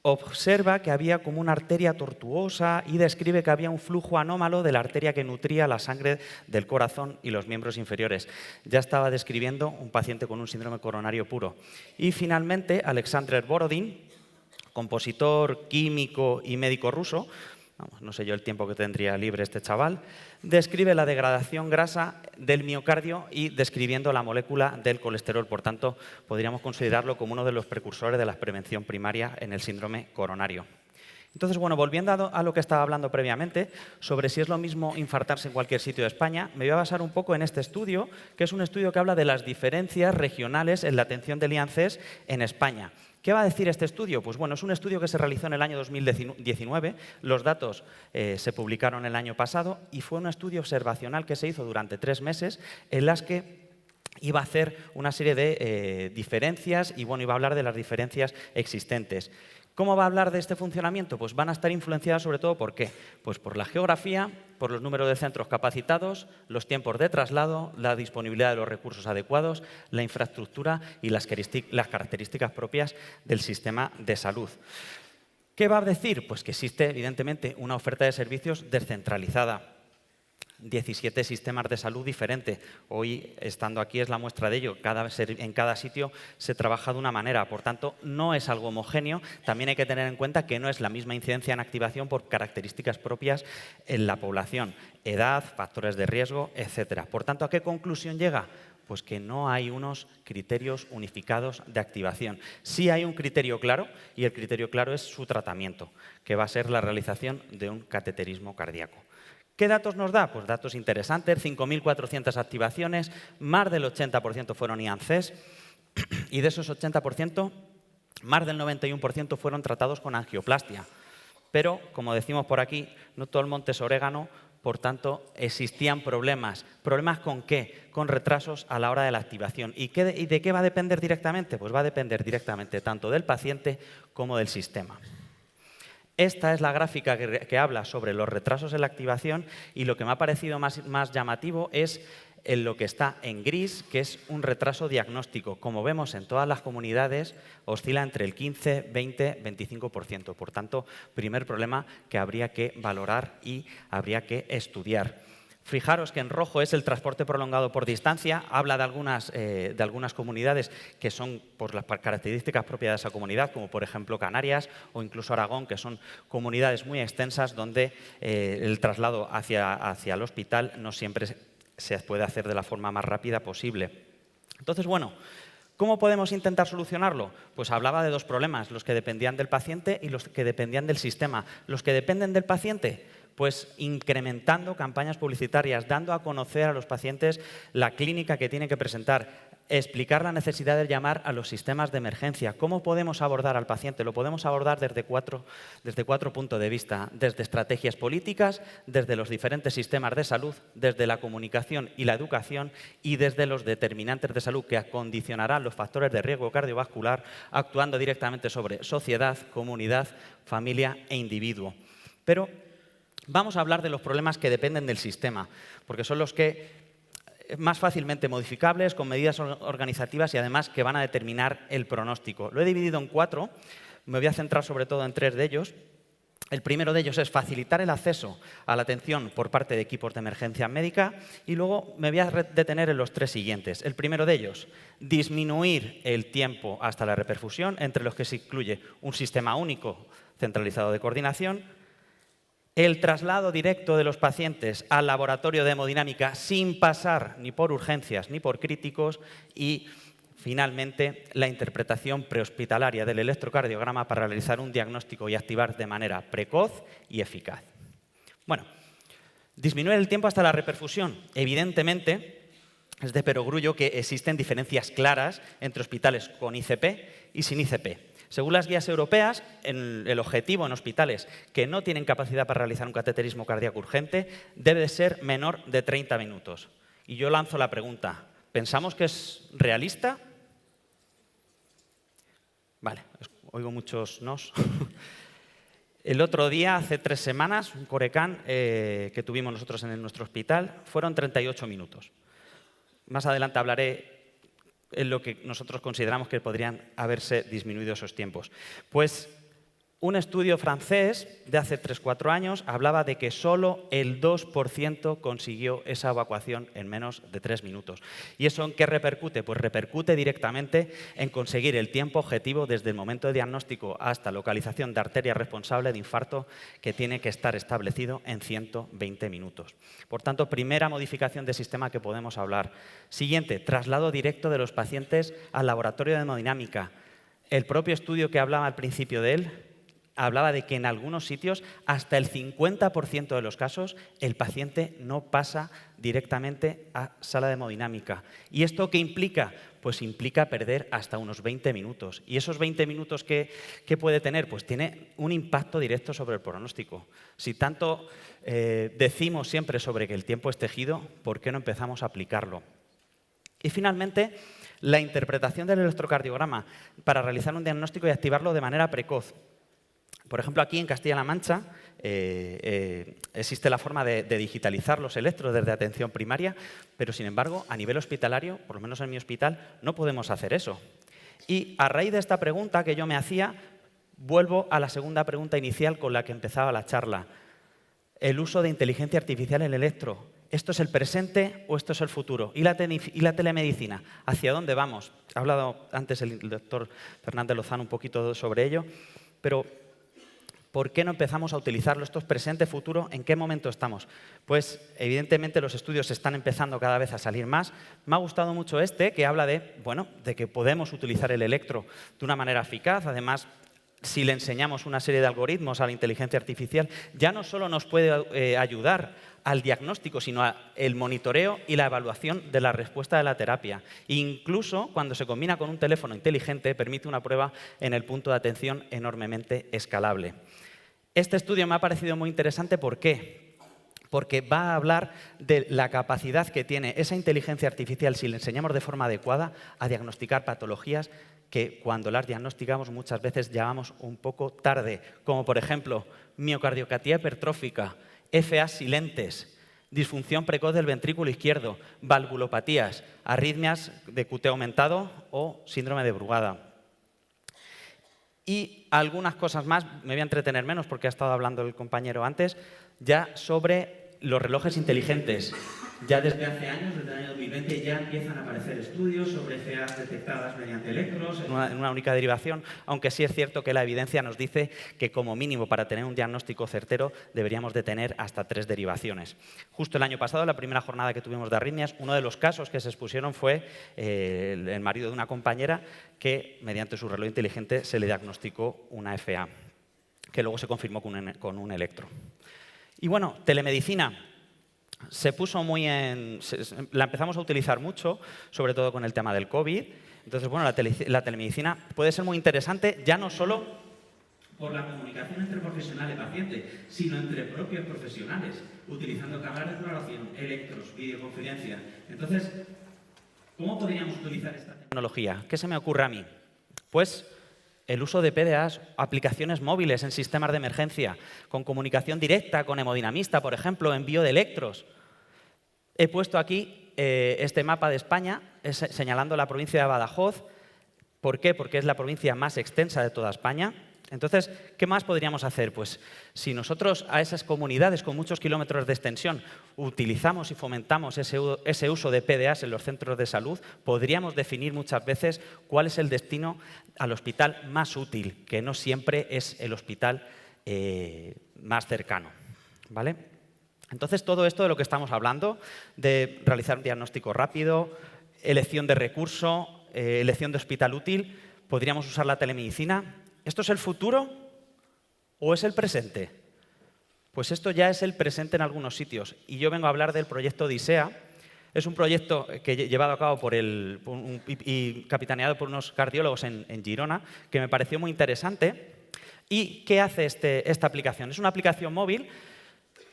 observa que había como una arteria tortuosa y describe que había un flujo anómalo de la arteria que nutría la sangre del corazón y los miembros inferiores. Ya estaba describiendo un paciente con un síndrome coronario puro. Y finalmente, Alexander Borodin, compositor, químico y médico ruso, no sé yo el tiempo que tendría libre este chaval, describe la degradación grasa del miocardio y describiendo la molécula del colesterol. Por tanto, podríamos considerarlo como uno de los precursores de la prevención primaria en el síndrome coronario. Entonces, bueno, volviendo a lo que estaba hablando previamente, sobre si es lo mismo infartarse en cualquier sitio de España, me voy a basar un poco en este estudio, que es un estudio que habla de las diferencias regionales en la atención del IANCES en España. ¿Qué va a decir este estudio? Pues bueno, es un estudio que se realizó en el año 2019, los datos se publicaron el año pasado y fue un estudio observacional que se hizo durante 3 meses en las que iba a hacer una serie de diferencias y bueno, iba a hablar de las diferencias existentes. ¿Cómo va a hablar de este funcionamiento? Pues van a estar influenciadas sobre todo ¿por qué? Pues por la geografía, por los números de centros capacitados, los tiempos de traslado, la disponibilidad de los recursos adecuados, la infraestructura y las características propias del sistema de salud. ¿Qué va a decir? Pues que existe evidentemente una oferta de servicios descentralizada. 17 sistemas de salud diferentes. Hoy, estando aquí, es la muestra de ello. En cada sitio se trabaja de una manera. Por tanto, no es algo homogéneo. También hay que tener en cuenta que no es la misma incidencia en activación por características propias en la población. Edad, factores de riesgo, etc. Por tanto, ¿a qué conclusión llega? Pues que no hay unos criterios unificados de activación. Sí hay un criterio claro, y el criterio claro es su tratamiento, que va a ser la realización de un cateterismo cardíaco. ¿Qué datos nos da? Pues datos interesantes, 5.400 activaciones, más del 80% fueron IANCES y de esos 80%, más del 91% fueron tratados con angioplastia. Pero, como decimos por aquí, no todo el monte es orégano, por tanto, existían problemas. ¿Problemas con qué? Con retrasos a la hora de la activación. ¿Y de qué va a depender directamente? Pues va a depender directamente tanto del paciente como del sistema. Esta es la gráfica que habla sobre los retrasos en la activación y lo que me ha parecido más llamativo es en lo que está en gris, que es un retraso diagnóstico. Como vemos en todas las comunidades, oscila entre el 15, 20, 25%. Por tanto, primer problema que habría que valorar y habría que estudiar. Fijaros que en rojo es el transporte prolongado por distancia. Habla de algunas comunidades que son por las características propias de esa comunidad, como por ejemplo Canarias o incluso Aragón, que son comunidades muy extensas donde el traslado hacia el hospital no siempre se puede hacer de la forma más rápida posible. Entonces, bueno, ¿cómo podemos intentar solucionarlo? Pues hablaba de dos problemas, los que dependían del paciente y los que dependían del sistema. Los que dependen del paciente, pues incrementando campañas publicitarias, dando a conocer a los pacientes la clínica que tienen que presentar, explicar la necesidad de llamar a los sistemas de emergencia. ¿Cómo podemos abordar al paciente? Lo podemos abordar desde cuatro puntos de vista, desde estrategias políticas, desde los diferentes sistemas de salud, desde la comunicación y la educación y desde los determinantes de salud que acondicionarán los factores de riesgo cardiovascular, actuando directamente sobre sociedad, comunidad, familia e individuo. Pero vamos a hablar de los problemas que dependen del sistema, porque son los que más fácilmente modificables, con medidas organizativas y además que van a determinar el pronóstico. Lo he dividido en 4, me voy a centrar sobre todo en 3 de ellos. El primero de ellos es facilitar el acceso a la atención por parte de equipos de emergencia médica y luego me voy a detener en los 3 siguientes. El primero de ellos, disminuir el tiempo hasta la reperfusión, entre los que se incluye un sistema único centralizado de coordinación, el traslado directo de los pacientes al laboratorio de hemodinámica sin pasar ni por urgencias ni por críticos y, finalmente, la interpretación prehospitalaria del electrocardiograma para realizar un diagnóstico y activar de manera precoz y eficaz. Bueno, disminuir el tiempo hasta la reperfusión. Evidentemente, es de perogrullo que existen diferencias claras entre hospitales con ICP y sin ICP. Según las guías europeas, el objetivo en hospitales que no tienen capacidad para realizar un cateterismo cardíaco urgente debe de ser menor de 30 minutos. Y yo lanzo la pregunta, ¿pensamos que es realista? Vale, oigo muchos nos. El otro día, hace 3 semanas, un Corecán que tuvimos nosotros en nuestro hospital, fueron 38 minutos. Más adelante hablaré en lo que nosotros consideramos que podrían haberse disminuido esos tiempos. Pues un estudio francés de hace 3-4 años hablaba de que solo el 2% consiguió esa evacuación en menos de 3 minutos. ¿Y eso en qué repercute? Pues repercute directamente en conseguir el tiempo objetivo desde el momento de diagnóstico hasta localización de arteria responsable de infarto, que tiene que estar establecido en 120 minutos. Por tanto, primera modificación de sistema que podemos hablar. Siguiente, traslado directo de los pacientes al laboratorio de hemodinámica. El propio estudio que hablaba al principio de él hablaba de que en algunos sitios, hasta el 50% de los casos, el paciente no pasa directamente a sala de hemodinámica. ¿Y esto qué implica? Pues implica perder hasta unos 20 minutos. ¿Y esos 20 minutos qué puede tener? Pues tiene un impacto directo sobre el pronóstico. Si tanto decimos siempre sobre que el tiempo es tejido, ¿por qué no empezamos a aplicarlo? Y finalmente, la interpretación del electrocardiograma para realizar un diagnóstico y activarlo de manera precoz. Por ejemplo, aquí en Castilla-La Mancha existe la forma de digitalizar los electros desde atención primaria, pero sin embargo, a nivel hospitalario, por lo menos en mi hospital, no podemos hacer eso. Y a raíz de esta pregunta que yo me hacía, vuelvo a la segunda pregunta inicial con la que empezaba la charla. El uso de inteligencia artificial en el electro. ¿Esto es el presente o esto es el futuro? ¿Y la telemedicina? ¿Hacia dónde vamos? Ha hablado antes el doctor Fernández Lozano un poquito sobre ello, pero ¿por qué no empezamos a utilizarlo? ¿Esto es presente, futuro? ¿En qué momento estamos? Pues evidentemente los estudios están empezando cada vez a salir más. Me ha gustado mucho que habla de que podemos utilizar el electro de una manera eficaz. Además, si le enseñamos una serie de algoritmos a la inteligencia artificial, ya no solo nos puede ayudar al diagnóstico, sino al monitoreo y la evaluación de la respuesta de la terapia. Incluso cuando se combina con un teléfono inteligente, permite una prueba en el punto de atención enormemente escalable. Este estudio me ha parecido muy interesante. ¿Por qué? porque va a hablar de la capacidad que tiene esa inteligencia artificial, si le enseñamos de forma adecuada, a diagnosticar patologías que cuando las diagnosticamos muchas veces llegamos un poco tarde, como por ejemplo miocardiopatía hipertrófica, FA silentes, disfunción precoz del ventrículo izquierdo, valvulopatías, arritmias de QT aumentado o síndrome de Brugada. Y algunas cosas más, me voy a entretener menos porque ha estado hablando el compañero antes, ya sobre los relojes inteligentes. Ya desde hace años, desde el año 2020, ya empiezan a aparecer estudios sobre FAs detectadas mediante electros en una única derivación, aunque sí es cierto que la evidencia nos dice que como mínimo para tener un diagnóstico certero deberíamos de tener hasta 3 derivaciones. Justo el año pasado, la primera jornada que tuvimos de arritmias, uno de los casos que se expusieron fue el marido de una compañera que mediante su reloj inteligente se le diagnosticó una FA, que luego se confirmó con un electro. Y bueno, telemedicina. Se puso la empezamos a utilizar mucho, sobre todo con el tema del COVID. Entonces, bueno, la telemedicina puede ser muy interesante, ya no solo por la comunicación entre profesional y paciente, sino entre propios profesionales, utilizando cámaras de exploración, electros, videoconferencia. Entonces, ¿cómo podríamos utilizar esta tecnología? ¿Qué se me ocurre a mí? Pues el uso de PDAs, aplicaciones móviles en sistemas de emergencia, con comunicación directa, con hemodinamista, por ejemplo, envío de electros. He puesto aquí este mapa de España, señalando la provincia de Badajoz. ¿Por qué? Porque es la provincia más extensa de toda España. Entonces, ¿qué más podríamos hacer? Pues si nosotros a esas comunidades con muchos kilómetros de extensión utilizamos y fomentamos ese uso de PDAs en los centros de salud, podríamos definir muchas veces cuál es el destino al hospital más útil, que no siempre es el hospital más cercano, ¿vale? Entonces, todo esto de lo que estamos hablando, de realizar un diagnóstico rápido, elección de recurso, elección de hospital útil, podríamos usar la telemedicina. ¿Esto es el futuro o es el presente? Pues esto ya es el presente en algunos sitios. Y yo vengo a hablar del proyecto Odisea. Es un proyecto que he llevado a cabo y capitaneado por unos cardiólogos en Girona, que me pareció muy interesante. ¿Y qué hace esta aplicación? Es una aplicación móvil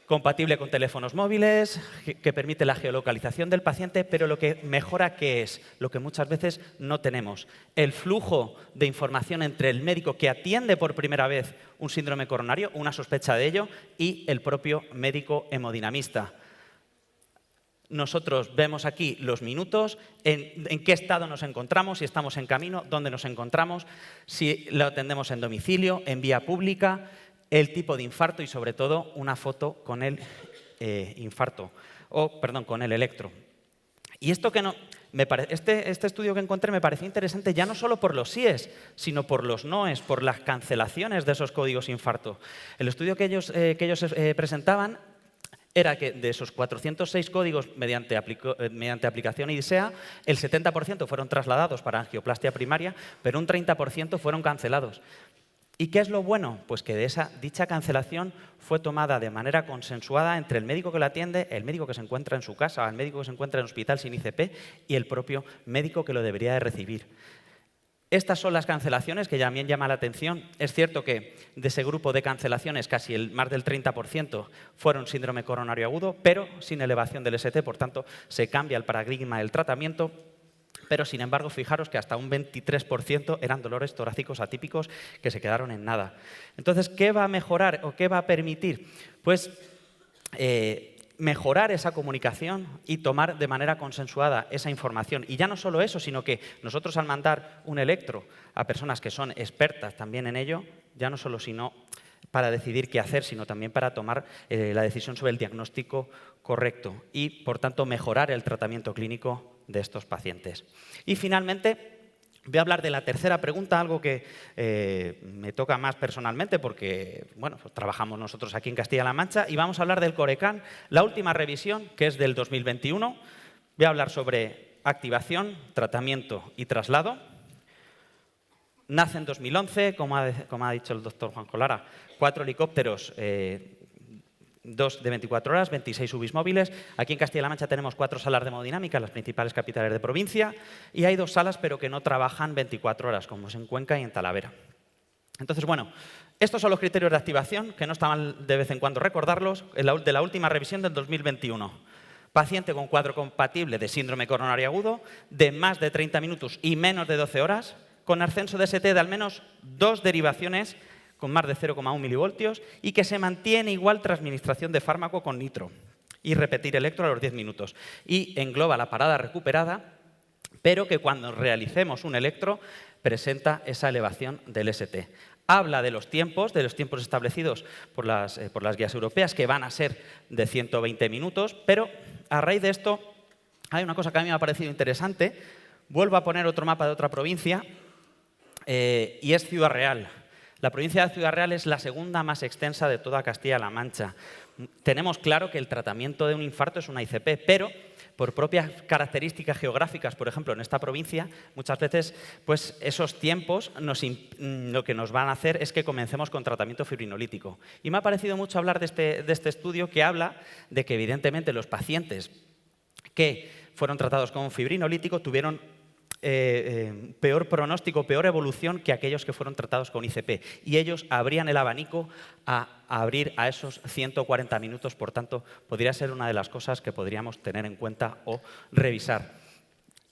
compatible con teléfonos móviles, que permite la geolocalización del paciente, pero lo que mejora, ¿qué es? Lo que muchas veces no tenemos. El flujo de información entre el médico que atiende por primera vez un síndrome coronario, una sospecha de ello, y el propio médico hemodinamista. Nosotros vemos aquí los minutos, en qué estado nos encontramos, si estamos en camino, dónde nos encontramos, si lo atendemos en domicilio, en vía pública, el tipo de infarto y, sobre todo, una foto con el con el electro. Y esto que no, este estudio que encontré me pareció interesante ya no solo por los síes, sino por los noes, por las cancelaciones de esos códigos infarto. El estudio que ellos presentaban era que de esos 406 códigos mediante aplicación Odisea, el 70% fueron trasladados para angioplastia primaria, pero un 30% fueron cancelados. ¿Y qué es lo bueno? Pues que dicha cancelación fue tomada de manera consensuada entre el médico que la atiende, el médico que se encuentra en su casa, el médico que se encuentra en el hospital sin ICP y el propio médico que lo debería de recibir. Estas son las cancelaciones que también llama la atención. Es cierto que de ese grupo de cancelaciones casi más del 30% fueron síndrome coronario agudo, pero sin elevación del ST, por tanto se cambia el paradigma del tratamiento. Pero, sin embargo, fijaros que hasta un 23% eran dolores torácicos atípicos que se quedaron en nada. Entonces, ¿qué va a mejorar o qué va a permitir? Pues mejorar esa comunicación y tomar de manera consensuada esa información. Y ya no solo eso, sino que nosotros al mandar un electro a personas que son expertas también en ello, ya no solo para decidir qué hacer, sino también para tomar la decisión sobre el diagnóstico correcto y, por tanto, mejorar el tratamiento clínico de estos pacientes. Y, finalmente, voy a hablar de la tercera pregunta, algo que me toca más personalmente porque bueno, pues trabajamos nosotros aquí en Castilla-La Mancha, y vamos a hablar del Corecan, la última revisión, que es del 2021. Voy a hablar sobre activación, tratamiento y traslado. Nace en 2011, como ha dicho el doctor Juan Colara, 4 helicópteros, 2 de 24 horas, 26 UBIs móviles. Aquí en Castilla-La Mancha tenemos 4 salas de hemodinámica en las principales capitales de provincia, y hay 2 salas pero que no trabajan 24 horas, como es en Cuenca y en Talavera. Entonces, bueno, estos son los criterios de activación, que no está mal de vez en cuando recordarlos, de la última revisión del 2021. Paciente con cuadro compatible de síndrome coronario agudo, de más de 30 minutos y menos de 12 horas, con ascenso de ST de al menos 2 derivaciones con más de 0,1 milivoltios y que se mantiene igual tras administración de fármaco con nitro y repetir electro a los 10 minutos. Y engloba la parada recuperada, pero que cuando realicemos un electro presenta esa elevación del ST. Habla de los tiempos establecidos por las guías europeas, que van a ser de 120 minutos, pero a raíz de esto hay una cosa que a mí me ha parecido interesante. Vuelvo a poner otro mapa de otra provincia y es Ciudad Real. La provincia de Ciudad Real es la segunda más extensa de toda Castilla-La Mancha. Tenemos claro que el tratamiento de un infarto es una ICP, pero por propias características geográficas, por ejemplo, en esta provincia, muchas veces pues, esos tiempos lo que nos van a hacer es que comencemos con tratamiento fibrinolítico. Y me ha parecido mucho hablar de este estudio que habla de que, evidentemente, los pacientes que fueron tratados con fibrinolítico tuvieron peor pronóstico, peor evolución que aquellos que fueron tratados con ICP. Y ellos abrían el abanico a abrir a esos 140 minutos. Por tanto, podría ser una de las cosas que podríamos tener en cuenta o revisar.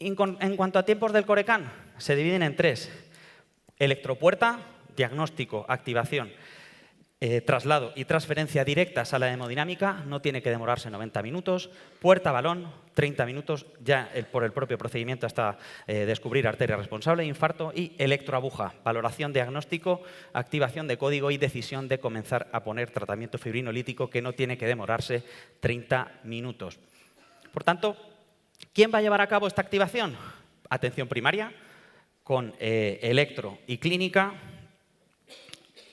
En cuanto a tiempos del Corecán, se dividen en 3. Electropuerta, diagnóstico, activación. Traslado y transferencia directa a sala de hemodinámica no tiene que demorarse 90 minutos. Puerta-balón, 30 minutos, ya por el propio procedimiento hasta descubrir arteria responsable, infarto. Y electroaguja, valoración, diagnóstico, activación de código y decisión de comenzar a poner tratamiento fibrinolítico, que no tiene que demorarse 30 minutos. Por tanto, ¿quién va a llevar a cabo esta activación? Atención primaria, con electro y clínica,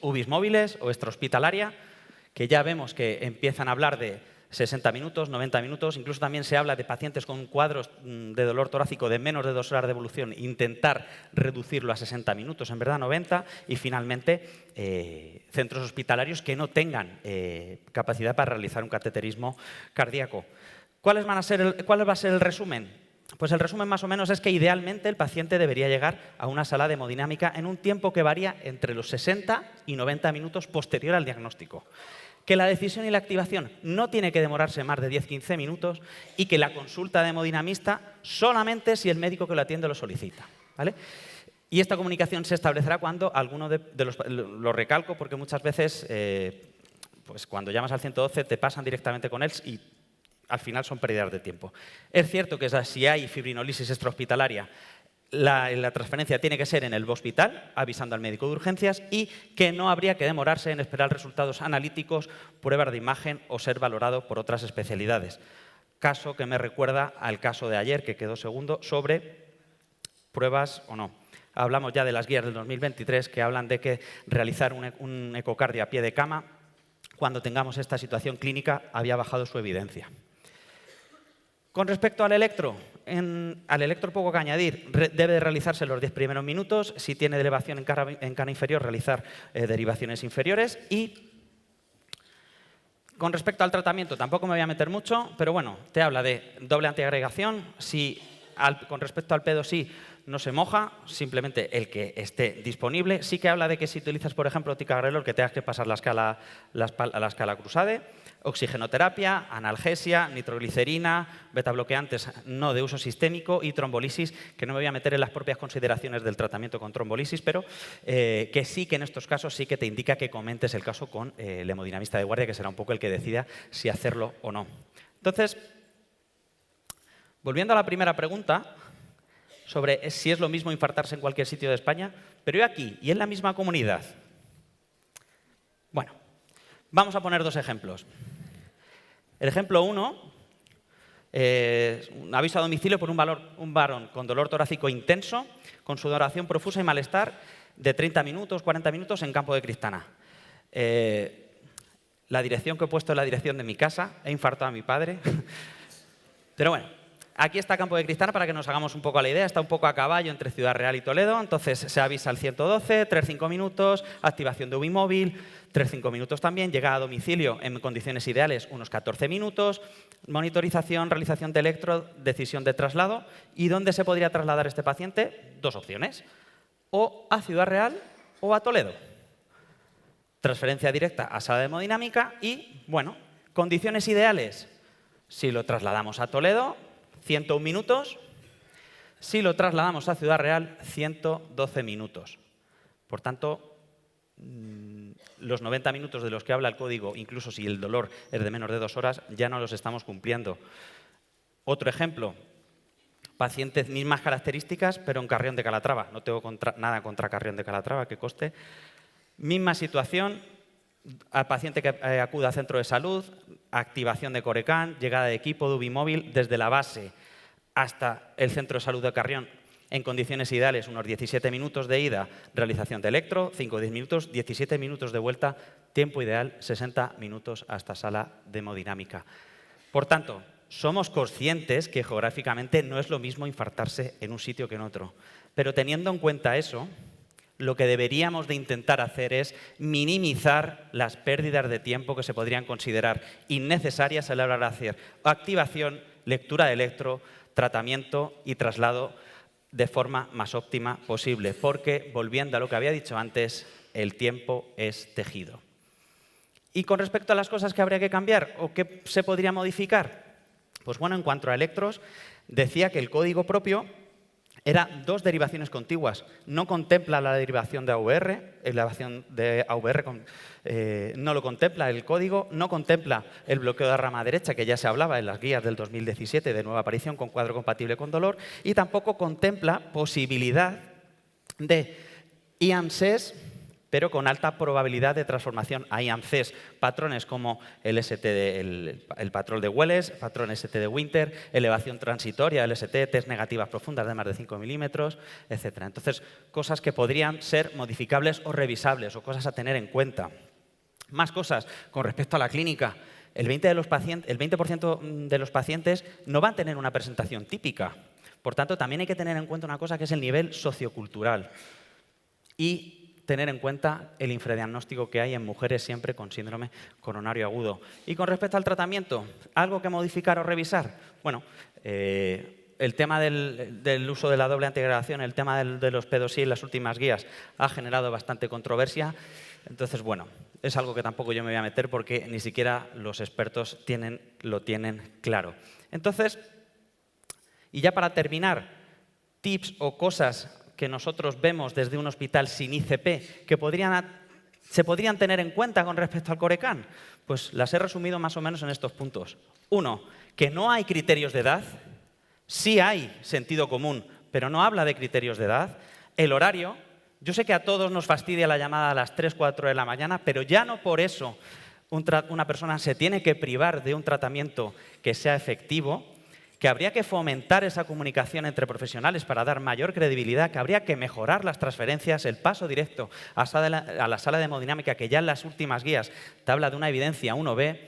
UBIs móviles o extrahospitalaria, que ya vemos que empiezan a hablar de 60 minutos, 90 minutos, incluso también se habla de pacientes con cuadros de dolor torácico de menos de 2 horas de evolución, intentar reducirlo a 60 minutos, en verdad 90, y finalmente centros hospitalarios que no tengan capacidad para realizar un cateterismo cardíaco. ¿Cuál va a ser el resumen? Pues el resumen más o menos es que idealmente el paciente debería llegar a una sala de hemodinámica en un tiempo que varía entre los 60 y 90 minutos posterior al diagnóstico. Que la decisión y la activación no tiene que demorarse más de 10-15 minutos y que la consulta de hemodinamista solamente si el médico que lo atiende lo solicita, ¿vale? Y esta comunicación se establecerá cuando alguno de los... Lo recalco porque muchas veces pues cuando llamas al 112 te pasan directamente con él y al final son pérdidas de tiempo. Es cierto que si hay fibrinolisis extrahospitalaria, la transferencia tiene que ser en el hospital, avisando al médico de urgencias, y que no habría que demorarse en esperar resultados analíticos, pruebas de imagen o ser valorado por otras especialidades. Caso que me recuerda al caso de ayer, que quedó segundo, sobre pruebas o no. Hablamos ya de las guías del 2023 que hablan de que realizar un ecocardio a pie de cama, cuando tengamos esta situación clínica, había bajado su evidencia. Con respecto al electro poco que añadir, debe realizarse los 10 primeros minutos, si tiene elevación en cara inferior, realizar derivaciones inferiores. Y con respecto al tratamiento, tampoco me voy a meter mucho, pero bueno, te habla de doble antiagregación, con respecto al P2I no se moja, simplemente el que esté disponible. Sí que habla de que si utilizas, por ejemplo, ticagrelor, que tengas que pasar la escala cruzade. Oxigenoterapia, analgesia, nitroglicerina, betabloqueantes no de uso sistémico y trombolisis, que no me voy a meter en las propias consideraciones del tratamiento con trombolisis, pero que sí que en estos casos sí que te indica que comentes el caso con el hemodinamista de guardia, que será un poco el que decida si hacerlo o no. Entonces, volviendo a la primera pregunta, sobre si es lo mismo infartarse en cualquier sitio de España, pero yo aquí y en la misma comunidad. Bueno, vamos a poner 2 ejemplos. El ejemplo 1, un aviso a domicilio por un varón con dolor torácico intenso, con sudoración profusa y malestar de 30 minutos, 40 minutos en Campo de Cristana. La dirección que he puesto es la dirección de mi casa, he infartado a mi padre. Pero bueno, aquí está Campo de Cristana para que nos hagamos un poco la idea, está un poco a caballo entre Ciudad Real y Toledo, entonces se avisa al 112, 3-5 minutos, activación de UBI móvil, 3-5 minutos también, llegada a domicilio en condiciones ideales unos 14 minutos, monitorización, realización de electro, decisión de traslado. ¿Y dónde se podría trasladar este paciente? 2 opciones, o a Ciudad Real o a Toledo. transferencia directa a sala de hemodinámica y, bueno, condiciones ideales. Si lo trasladamos a Toledo, 101 minutos. Si lo trasladamos a Ciudad Real, 112 minutos. Por tanto, los 90 minutos de los que habla el código, incluso si el dolor es de menos de 2 horas, ya no los estamos cumpliendo. Otro ejemplo, pacientes mismas características, pero en Carrión de Calatrava. No tengo nada contra Carrión de Calatrava, que conste. Misma situación, al paciente que acude al centro de salud, activación de Corecán, llegada de equipo de UBI móvil desde la base hasta el centro de salud de Carrión en condiciones ideales, unos 17 minutos de ida, realización de electro, 5 o 10 minutos, 17 minutos de vuelta, tiempo ideal, 60 minutos hasta sala de hemodinámica. Por tanto, somos conscientes que geográficamente no es lo mismo infartarse en un sitio que en otro, pero teniendo en cuenta eso, lo que deberíamos de intentar hacer es minimizar las pérdidas de tiempo que se podrían considerar innecesarias a la hora de hacer activación, lectura de electro, tratamiento y traslado de forma más óptima posible, porque, volviendo a lo que había dicho antes, el tiempo es tejido. Y con respecto a las cosas que habría que cambiar o que se podría modificar, pues bueno, en cuanto a electros, decía que el código propio era 2 derivaciones contiguas. No contempla la derivación de AVR, no lo contempla el código, no contempla el bloqueo de rama derecha, que ya se hablaba en las guías del 2017 de nueva aparición con cuadro compatible con dolor, y tampoco contempla posibilidad de IAM-SES, pero con alta probabilidad de transformación a IAM-CES, patrones como el el patrón de Welles, patrón ST de Winter, elevación transitoria del ST, test negativas profundas de más de 5 milímetros, etc. Entonces, cosas que podrían ser modificables o revisables o cosas a tener en cuenta. Más cosas con respecto a la clínica. El 20% de los pacientes no van a tener una presentación típica. Por tanto, también hay que tener en cuenta una cosa que es el nivel sociocultural. Y tener en cuenta el infradiagnóstico que hay en mujeres siempre con síndrome coronario agudo. Y con respecto al tratamiento, ¿algo que modificar o revisar? Bueno, el tema del uso de la doble antiagregación, el tema de los P2I en las últimas guías ha generado bastante controversia. Entonces, bueno, es algo que tampoco yo me voy a meter porque ni siquiera los expertos lo tienen claro. Entonces, y ya para terminar, tips o cosas que nosotros vemos desde un hospital sin ICP que se podrían tener en cuenta con respecto al Corecán, pues las he resumido más o menos en estos puntos. 1, que no hay criterios de edad, sí hay sentido común, pero no habla de criterios de edad. El horario, yo sé que a todos nos fastidia la llamada a las 3, 4 de la mañana, pero ya no por eso una persona se tiene que privar de un tratamiento que sea efectivo, que habría que fomentar esa comunicación entre profesionales para dar mayor credibilidad, que habría que mejorar las transferencias, el paso directo a la sala de hemodinámica, que ya en las últimas guías te habla de una evidencia 1B.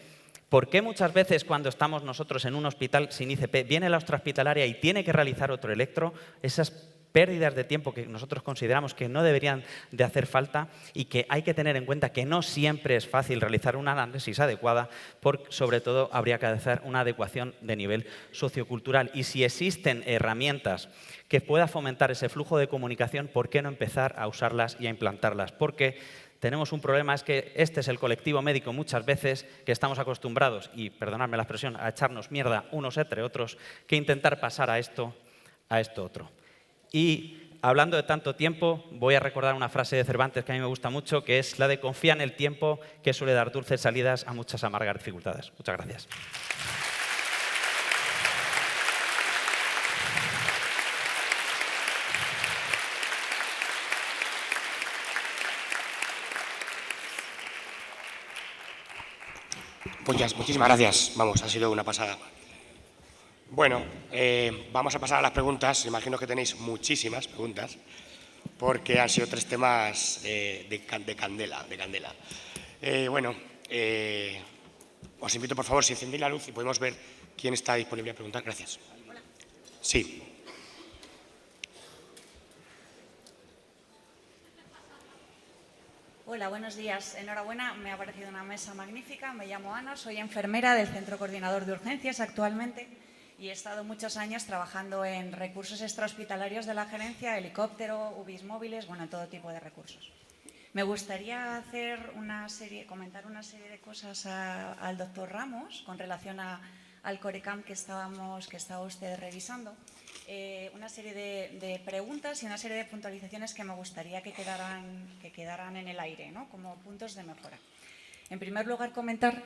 ¿Por qué muchas veces cuando estamos nosotros en un hospital sin ICP viene la extrahospitalaria y tiene que realizar otro electro? Esas pérdidas de tiempo que nosotros consideramos que no deberían de hacer falta y que hay que tener en cuenta que no siempre es fácil realizar una análisis adecuada, porque sobre todo habría que hacer una adecuación de nivel sociocultural. Y si existen herramientas que puedan fomentar ese flujo de comunicación, ¿por qué no empezar a usarlas y a implantarlas? Porque tenemos un problema, es que este es el colectivo médico muchas veces que estamos acostumbrados, y perdonadme la expresión, a echarnos mierda unos entre otros, que intentar pasar a esto otro. Y hablando de tanto tiempo, voy a recordar una frase de Cervantes que a mí me gusta mucho, que es la de confía en el tiempo, que suele dar dulces salidas a muchas amargas dificultades. Muchas gracias. Pues muchísimas gracias. Vamos, ha sido una pasada. Bueno, vamos a pasar a las preguntas. Imagino que tenéis muchísimas preguntas, porque han sido 3 temas de candela. Os invito, por favor, si encendéis la luz y podemos ver quién está disponible a preguntar. Gracias. Sí. Hola, buenos días. Enhorabuena, me ha parecido una mesa magnífica. Me llamo Ana, soy enfermera del Centro Coordinador de Urgencias actualmente y he estado muchos años trabajando en recursos extrahospitalarios de la gerencia, helicóptero, UBIs móviles, bueno, todo tipo de recursos. Me gustaría comentar una serie de cosas al doctor Ramos con relación al Corecam que estaba usted revisando. Una serie de preguntas y una serie de puntualizaciones que me gustaría que quedaran en el aire, ¿no? Como puntos de mejora. En primer lugar, comentar...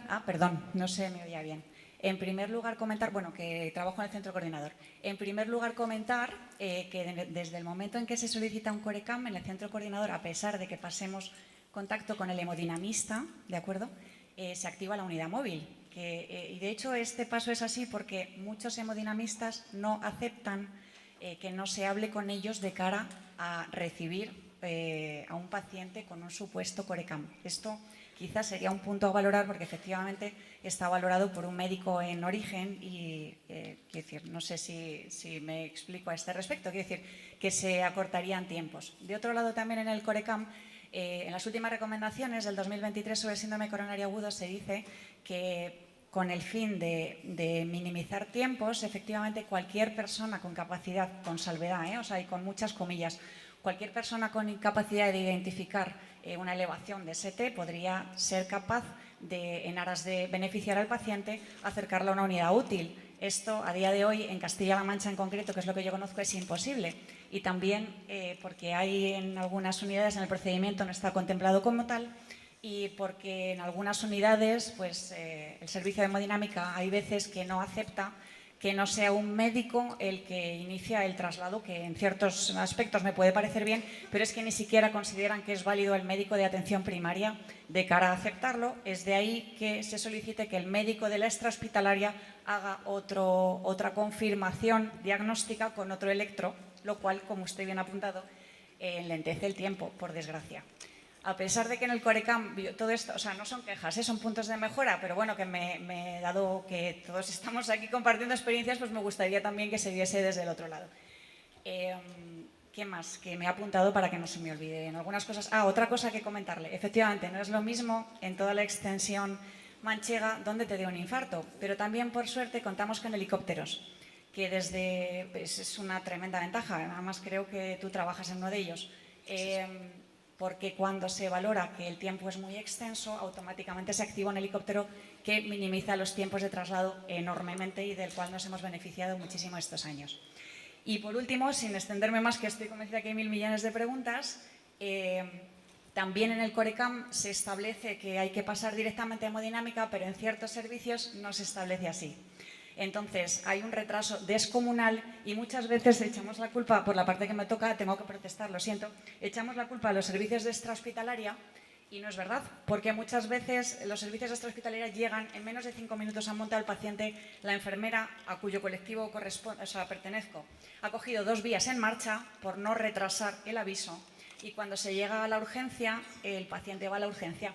no se me oía bien. En primer lugar, comentar, que trabajo en el centro coordinador. En primer lugar, comentar que desde el momento en que se solicita un Corecam en el centro coordinador, a pesar de que pasemos contacto con el hemodinamista, ¿de acuerdo?, se activa la unidad móvil. Y de hecho, este paso es así porque muchos hemodinamistas no aceptan que no se hable con ellos de cara a recibir a un paciente con un supuesto Corecam. Esto quizás sería un punto a valorar porque efectivamente está valorado por un médico en origen y no sé si me explico a este respecto, quiero decir que se acortarían tiempos. De otro lado, también en el Corecam, en las últimas recomendaciones del 2023 sobre el síndrome coronario agudo se dice que con el fin de minimizar tiempos, efectivamente cualquier persona con capacidad, con salvedad, y con muchas comillas, cualquier persona con incapacidad de identificar una elevación de ST podría ser capaz de, en aras de beneficiar al paciente, acercarlo a una unidad útil. Esto, a día de hoy, en Castilla-La Mancha en concreto, que es lo que yo conozco, es imposible. Y también porque hay en algunas unidades, en el procedimiento no está contemplado como tal, y porque en algunas unidades el servicio de hemodinámica hay veces que no acepta que no sea un médico el que inicia el traslado, que en ciertos aspectos me puede parecer bien, pero es que ni siquiera consideran que es válido el médico de atención primaria de cara a aceptarlo. Es de ahí que se solicite que el médico de la extrahospitalaria haga otra confirmación diagnóstica con otro electro, lo cual, como usted bien ha apuntado, enlentece el tiempo, por desgracia. A pesar de que en el Corecam todo esto, no son quejas, son puntos de mejora, pero bueno, que dado que todos estamos aquí compartiendo experiencias, pues me gustaría también que se viese desde el otro lado. ¿Qué más? Que me he apuntado para que no se me olvide en algunas cosas. Otra cosa que comentarle. Efectivamente, no es lo mismo en toda la extensión manchega donde te dé un infarto, pero también, por suerte, contamos con helicópteros, que es una tremenda ventaja. Además, creo que tú trabajas en uno de ellos. Porque cuando se valora que el tiempo es muy extenso, automáticamente se activa un helicóptero que minimiza los tiempos de traslado enormemente y del cual nos hemos beneficiado muchísimo estos años. Y por último, sin extenderme más, que estoy convencida que hay 1000 millones de preguntas, también en el Corecam se establece que hay que pasar directamente a hemodinámica, pero en ciertos servicios no se establece así. Entonces, hay un retraso descomunal y muchas veces echamos la culpa, por la parte que me toca, tengo que protestar, lo siento, echamos la culpa a los servicios de extrahospitalaria y no es verdad, porque muchas veces los servicios de extrahospitalaria llegan en menos de 5 minutos a montar al paciente. La enfermera a cuyo colectivo pertenezco ha cogido 2 vías en marcha por no retrasar el aviso y cuando se llega a la urgencia, el paciente va a la urgencia,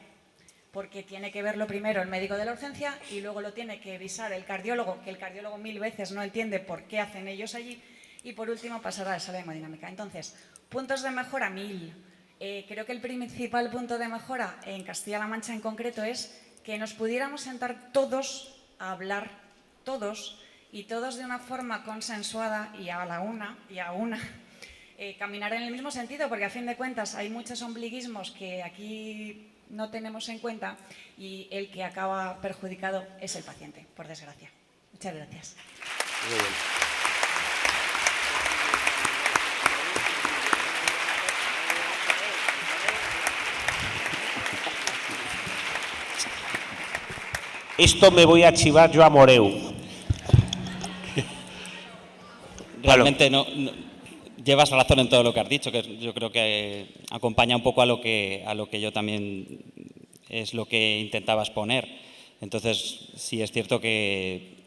porque tiene que verlo primero el médico de la urgencia y luego lo tiene que visar el cardiólogo, que el cardiólogo 1000 veces no entiende por qué hacen ellos allí, y por último pasar a la sala de hemodinámica. Entonces, puntos de mejora 1000. Creo que el principal punto de mejora en Castilla-La Mancha en concreto es que nos pudiéramos sentar todos a hablar, todos de una forma consensuada y a una, caminar en el mismo sentido, porque a fin de cuentas hay muchos ombliguismos que aquí no tenemos en cuenta y el que acaba perjudicado es el paciente, por desgracia. Muchas gracias. Muy bien. Esto me voy a chivar yo a Moreu. Realmente no, llevas razón en todo lo que has dicho, que yo creo que acompaña un poco a lo que yo también es lo que intentaba exponer. Entonces, sí es cierto que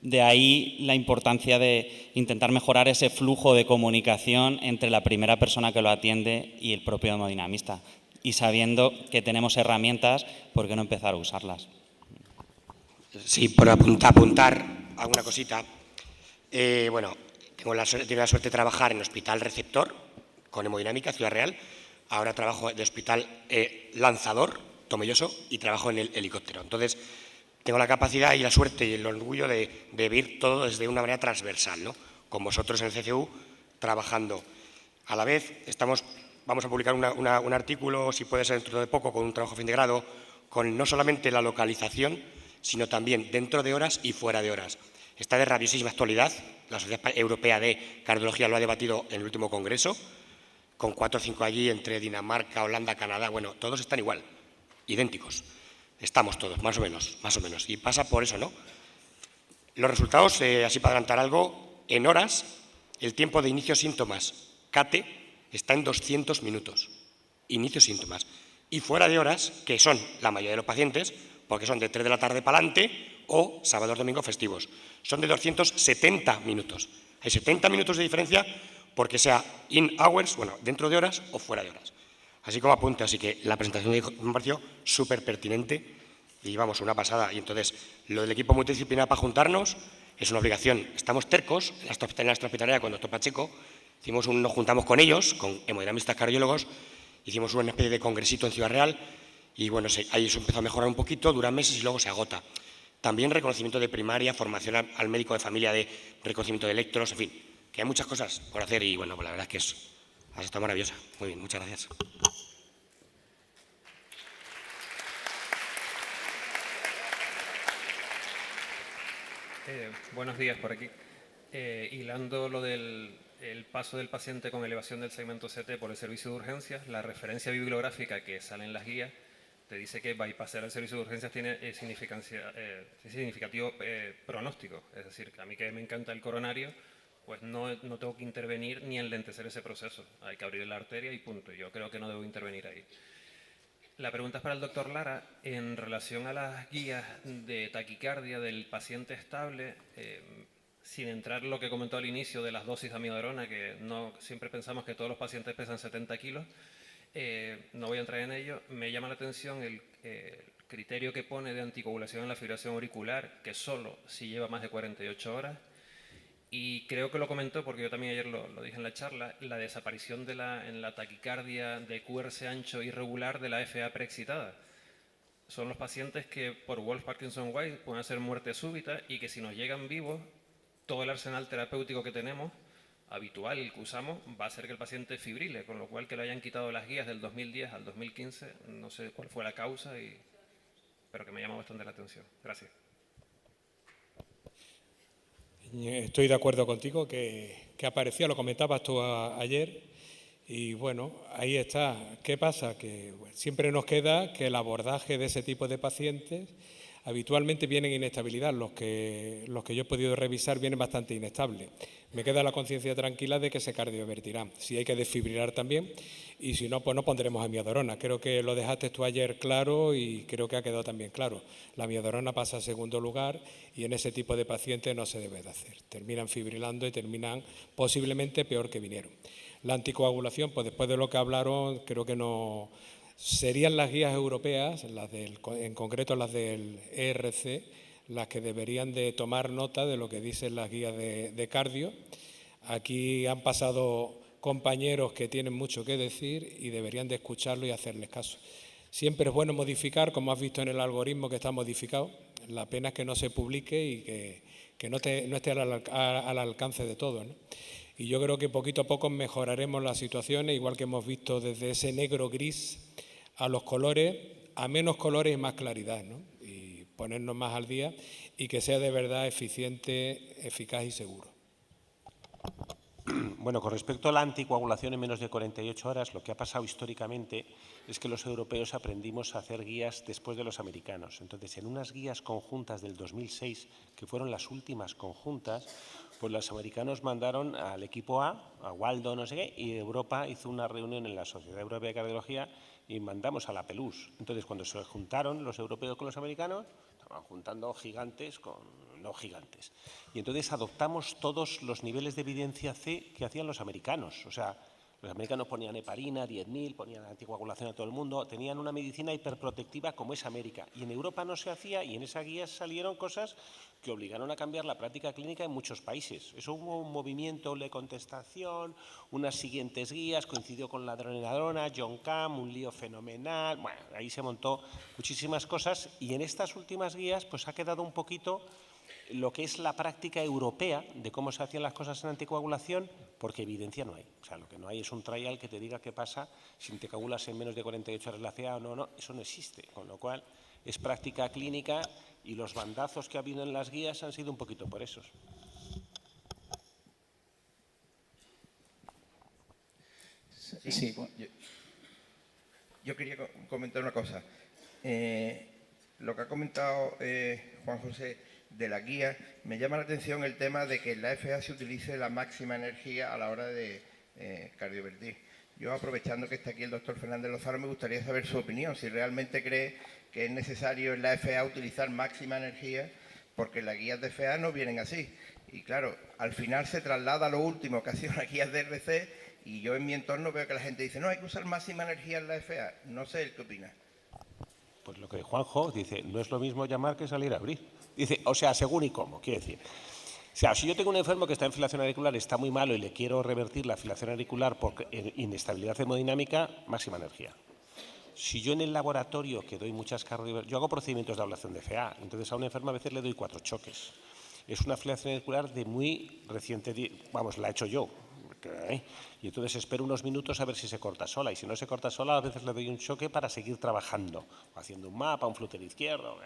de ahí la importancia de intentar mejorar ese flujo de comunicación entre la primera persona que lo atiende y el propio hemodinamista. Y sabiendo que tenemos herramientas, ¿por qué no empezar a usarlas? Sí, por apuntar alguna cosita. Bueno, tengo la suerte de trabajar en Hospital Receptor, con hemodinámica, Ciudad Real. Ahora trabajo de Hospital Lanzador, Tomelloso, y trabajo en el helicóptero. Entonces, tengo la capacidad y la suerte y el orgullo de ver todo desde una manera transversal, ¿no? Con vosotros en el CCU, trabajando. A la vez, estamos vamos a publicar un artículo, si puede ser dentro de poco, con un trabajo fin de grado, con no solamente la localización, sino también dentro de horas y fuera de horas. Está de rabiosísima actualidad. La Sociedad Europea de Cardiología lo ha debatido en el último congreso, con 4 o 5 allí entre Dinamarca, Holanda, Canadá. Bueno, todos están igual, idénticos. Estamos todos, más o menos. Y pasa por eso, ¿no? Los resultados, así para adelantar algo, en horas, el tiempo de inicio síntomas CATE está en 200 minutos. Inicio síntomas. Y fuera de horas, que son la mayoría de los pacientes, porque son de 3 de la tarde para adelante o sábados, domingos, festivos. Son de 270 minutos. Hay 70 minutos de diferencia porque sea in hours, bueno, dentro de horas o fuera de horas. Así como apunte, así que la presentación me pareció súper pertinente y vamos, una pasada. Y entonces, lo del equipo multidisciplinar para juntarnos es una obligación. Estamos tercos en la extrahospitalaria con el doctor Pacheco, nos juntamos con ellos, con hemodinamistas cardiólogos, hicimos una especie de congresito en Ciudad Real y bueno, ahí eso empezó a mejorar un poquito, duran meses y luego se agota. También reconocimiento de primaria, formación al médico de familia de reconocimiento de electros, en fin, que hay muchas cosas por hacer y bueno, pues la verdad es que ha estado maravillosa. Muy bien, muchas gracias. Buenos días por aquí. Hilando lo del paso del paciente con elevación del segmento CT por el servicio de urgencias, la referencia bibliográfica que sale en las guías te dice que bypassar el servicio de urgencias tiene significativo pronóstico. Es decir, que a mí que me encanta el coronario, pues no tengo que intervenir ni enlentecer ese proceso. Hay que abrir la arteria y punto. Yo creo que no debo intervenir ahí. La pregunta es para el doctor Lara. En relación a las guías de taquicardia del paciente estable, sin entrar en lo que comentó al inicio de las dosis de amiodarona, que no siempre pensamos que todos los pacientes pesan 70 kilos, no voy a entrar en ello. Me llama la atención el criterio que pone de anticoagulación en la fibrilación auricular, que solo si lleva más de 48 horas. Y creo que lo comentó, porque yo también ayer lo dije en la charla, la desaparición en la taquicardia de QRS ancho irregular de la FA preexcitada. Son los pacientes que por Wolff-Parkinson-White pueden hacer muerte súbita y que si nos llegan vivos, todo el arsenal terapéutico que tenemos, habitual, el que usamos, va a hacer que el paciente fibrile, con lo cual que le hayan quitado las guías del 2010 al 2015, no sé cuál fue la causa, pero que me llama bastante la atención. Gracias. Estoy de acuerdo contigo que aparecía, lo comentabas tú ayer, y bueno, ahí está. ¿Qué pasa? Que siempre nos queda que el abordaje de ese tipo de pacientes habitualmente vienen en inestabilidad. Los que yo he podido revisar vienen bastante inestables. Me queda la conciencia tranquila de que se cardiovertirán. Si hay que desfibrilar también, y si no, pues no pondremos amiodarona. Creo que lo dejaste tú ayer claro y creo que ha quedado también claro. La amiodarona pasa a segundo lugar y en ese tipo de pacientes no se debe de hacer. Terminan fibrilando y terminan posiblemente peor que vinieron. La anticoagulación, pues después de lo que hablaron, creo que no... Serían las guías europeas, en concreto las del ERC, las que deberían de tomar nota de lo que dicen las guías de cardio. Aquí han pasado compañeros que tienen mucho que decir y deberían de escucharlo y hacerles caso. Siempre es bueno modificar, como has visto en el algoritmo que está modificado. La pena es que no se publique y que no esté al alcance de todos, ¿no? Y yo creo que poquito a poco mejoraremos las situaciones, igual que hemos visto desde ese negro-gris a los colores, a menos colores y más claridad, ¿no? Y ponernos más al día y que sea de verdad eficiente, eficaz y seguro. Bueno, con respecto a la anticoagulación en menos de 48 horas, lo que ha pasado históricamente es que los europeos aprendimos a hacer guías después de los americanos. Entonces, en unas guías conjuntas del 2006, que fueron las últimas conjuntas, pues los americanos mandaron al equipo a Waldo, no sé qué, y Europa hizo una reunión en la Sociedad Europea de Cardiología y mandamos a la Pelús. Entonces, cuando se juntaron los europeos con los americanos, estaban juntando gigantes con no gigantes. Y entonces adoptamos todos los niveles de evidencia C que hacían los americanos. O sea, los americanos ponían heparina, 10.000, ponían anticoagulación a todo el mundo, tenían una medicina hiperprotectiva como es América. Y en Europa no se hacía y en esa guía salieron cosas que obligaron a cambiar la práctica clínica en muchos países. Eso hubo un movimiento de contestación, unas siguientes guías, coincidió con la adrenalina, John Cam, un lío fenomenal. Bueno, ahí se montó muchísimas cosas y en estas últimas guías pues ha quedado un poquito lo que es la práctica europea de cómo se hacían las cosas en anticoagulación, porque evidencia no hay. O sea, lo que no hay es un trial que te diga qué pasa si te coagulas en menos de 48 horas la FA o no, eso no existe. Con lo cual, es práctica clínica y los bandazos que ha habido en las guías han sido un poquito por esos. Sí, bueno, yo quería comentar una cosa. Lo que ha comentado Juan José de la guía, me llama la atención el tema de que en la FA se utilice la máxima energía a la hora de cardiovertir. Yo, aprovechando que está aquí el doctor Fernández Lozano, me gustaría saber su opinión, si realmente cree que es necesario en la FA utilizar máxima energía, porque las guías de FA no vienen así. Y claro, al final se traslada a lo último que ha sido las guías de RC, y yo en mi entorno veo que la gente dice, no, hay que usar máxima energía en la FA. No sé, ¿qué opina? Pues lo que Juanjo dice, no es lo mismo llamar que salir a abrir. Dice, o sea, según y cómo, quiere decir. O sea, si yo tengo un enfermo que está en filación auricular, está muy malo y le quiero revertir la filación auricular por inestabilidad hemodinámica, máxima energía. Si yo en el laboratorio, que doy muchas cardiovasculares, yo hago procedimientos de ablación de FA, entonces a un enfermo a veces le doy 4 choques. Es una filación auricular de muy reciente, vamos, la he hecho yo. Y entonces espero unos minutos a ver si se corta sola, y si no se corta sola a veces le doy un choque para seguir trabajando, haciendo un mapa, un flúter izquierdo,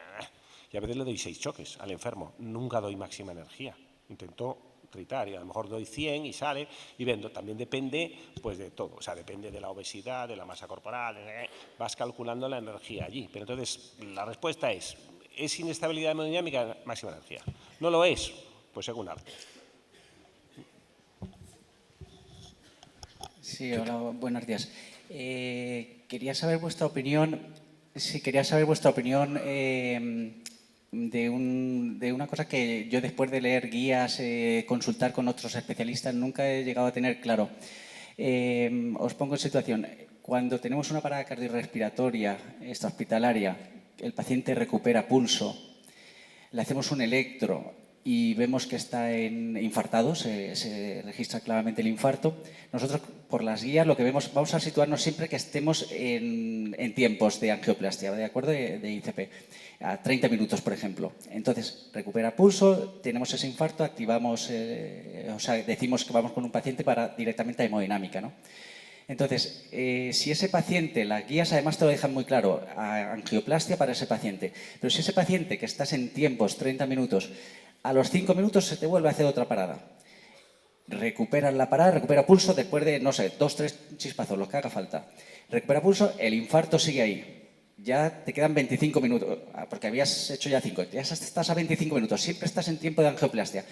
y a veces le doy 6 choques al enfermo. Nunca doy máxima energía, intento tritar y a lo mejor doy 100 y sale y vendo. También depende pues de todo, o sea, depende de la obesidad, de la masa corporal, vas calculando la energía allí. Pero entonces la respuesta es inestabilidad hemodinámica, máxima energía. ¿No lo es? Pues según arte. Sí, hola, buenos días. Quería saber vuestra opinión. Sí, quería saber vuestra opinión de una cosa que yo, después de leer guías, consultar con otros especialistas, nunca he llegado a tener claro. Os pongo en situación. Cuando tenemos una parada cardiorrespiratoria extrahospitalaria, el paciente recupera pulso, le hacemos un electro y vemos que está infartado, se registra claramente el infarto. Nosotros, por las guías, lo que vemos, vamos a situarnos siempre que estemos en tiempos de angioplastia, ¿de acuerdo? De ICP, a 30 minutos, por ejemplo. Entonces, recupera pulso, tenemos ese infarto, activamos, o sea, decimos que vamos con un paciente directamente a hemodinámica, ¿no? Entonces, si ese paciente, las guías además te lo dejan muy claro, a angioplastia para ese paciente, pero si ese paciente que estás en tiempos, 30 minutos, a los 5 minutos se te vuelve a hacer otra parada. Recuperas la parada, recupera pulso después de, no sé, 2, 3 chispazos, lo que haga falta. Recupera pulso, el infarto sigue ahí. Ya te quedan 25 minutos, porque habías hecho ya 5, ya estás a 25 minutos, siempre estás en tiempo de angioplastia.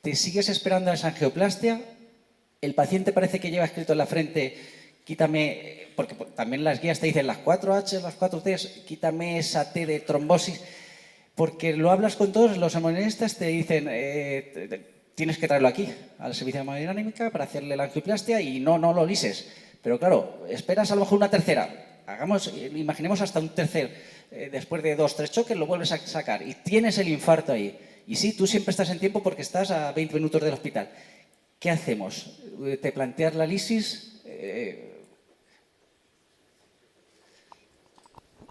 Te sigues esperando a esa angioplastia, el paciente parece que lleva escrito en la frente, quítame, porque también las guías te dicen las 4 H, las 4 T, quítame esa T de trombosis. Porque lo hablas con todos, los hemodinamistas te dicen, tienes que traerlo aquí, al servicio de hemodinámica, para hacerle la angioplastia y no lo lises. Pero claro, esperas a lo mejor una tercera. Imaginemos hasta un tercer, después de 2, 3 choques, lo vuelves a sacar y tienes el infarto ahí. Y sí, tú siempre estás en tiempo porque estás a 20 minutos del hospital. ¿Qué hacemos? ¿Te planteas la lisis?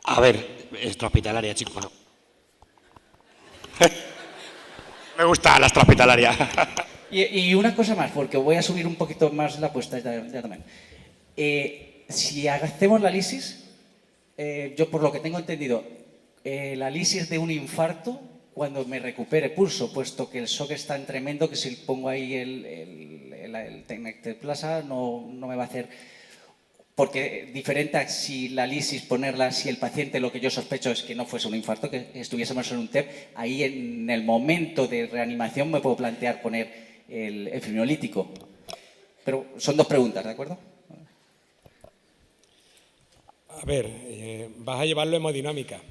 A ver, extrahospitalaria, chico, no. Me gusta la extrahospitalaria. Y una cosa más, porque voy a subir un poquito más la apuesta ya también. Si hacemos la lisis, yo por lo que tengo entendido, la lisis de un infarto, cuando me recupere pulso, puesto que el shock es tan tremendo que si pongo ahí el Tenecteplasa no me va a hacer... Porque diferente a si la lisis ponerla, si el paciente, lo que yo sospecho es que no fuese un infarto, que estuviésemos en un TEP, ahí en el momento de reanimación me puedo plantear poner el fibrinolítico. Pero son 2 preguntas, ¿de acuerdo? A ver, vas a llevarlo a hemodinámica.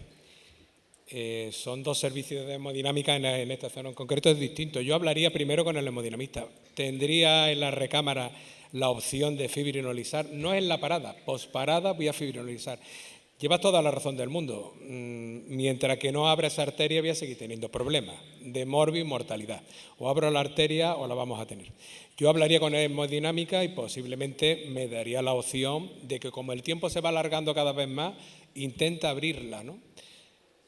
Son 2 servicios de hemodinámica en esta zona en concreto, es distinto. Yo hablaría primero con el hemodinamista. Tendría en la recámara la opción de fibrinolizar, no en la parada, posparada voy a fibrinolizar. Llevas toda la razón del mundo. Mientras que no abra esa arteria voy a seguir teniendo problemas de morbi y mortalidad. O abro la arteria o la vamos a tener. Yo hablaría con hemodinámica y posiblemente me daría la opción de que, como el tiempo se va alargando cada vez más, intenta abrirla, ¿no?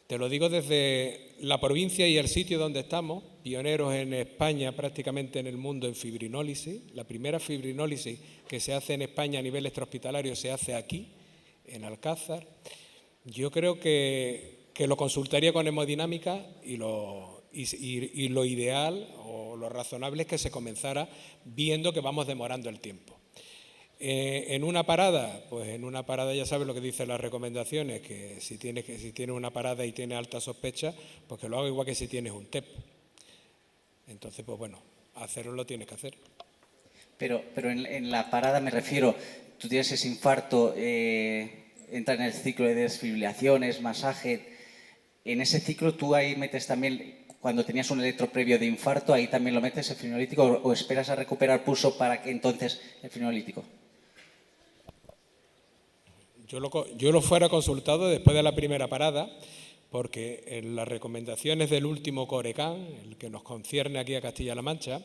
Te lo digo desde la provincia y el sitio donde estamos, pioneros en España, prácticamente en el mundo, en fibrinólisis. La primera fibrinólisis que se hace en España a nivel extrahospitalario se hace aquí, en Alcázar. Yo creo que lo consultaría con hemodinámica y lo ideal o lo razonable es que se comenzara viendo que vamos demorando el tiempo. En una parada, pues en una parada ya sabes lo que dicen las recomendaciones, que si tienes una parada y tienes alta sospecha, pues que lo haga igual que si tienes un TEP. Entonces, pues bueno, hacerlo lo tienes que hacer. Pero en la parada me refiero, tú tienes ese infarto, entra en el ciclo de desfibrilaciones, masaje. En ese ciclo tú ahí metes también, cuando tenías un electro previo de infarto, ahí también lo metes el fibrinolítico o esperas a recuperar pulso para que entonces el fibrinolítico. Yo lo fuera consultado después de la primera parada, porque en las recomendaciones del último CORECAN, el que nos concierne aquí a Castilla-La Mancha,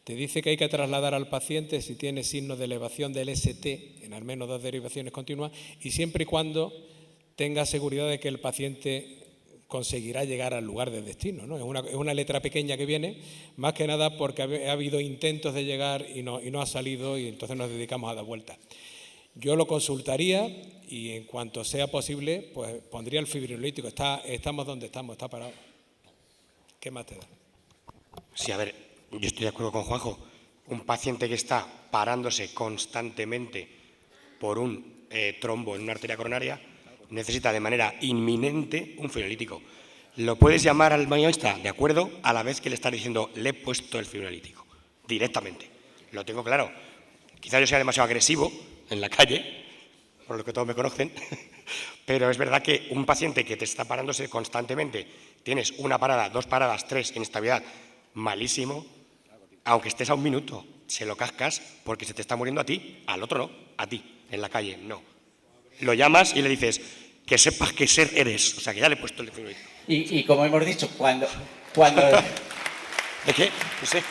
te dice que hay que trasladar al paciente si tiene signos de elevación del ST en al menos 2 derivaciones continuas y siempre y cuando tenga seguridad de que el paciente conseguirá llegar al lugar de destino, ¿no? Es una letra pequeña que viene, más que nada porque ha habido intentos de llegar y no ha salido y entonces nos dedicamos a dar vueltas. Yo lo consultaría y en cuanto sea posible, pues pondría el fibrinolítico. Estamos donde estamos, está parado. ¿Qué más te da? Sí, a ver, yo estoy de acuerdo con Juanjo. Un paciente que está parándose constantemente por un trombo en una arteria coronaria necesita de manera inminente un fibrinolítico. Lo puedes llamar al mayorista, de acuerdo, a la vez que le estás diciendo, le he puesto el fibrinolítico, directamente. Lo tengo claro. Quizás yo sea demasiado agresivo en la calle, por lo que todos me conocen, pero es verdad que un paciente que te está parándose constantemente, tienes una parada, 2 paradas, 3 en estabilidad, malísimo, aunque estés a 1 minuto, se lo cascas porque se te está muriendo a ti, al otro no, a ti, en la calle, no. Lo llamas y le dices, que sepas qué ser eres, o sea, que ya le he puesto el fibrinolítico. Y como hemos dicho, cuando ¿De qué? No sé.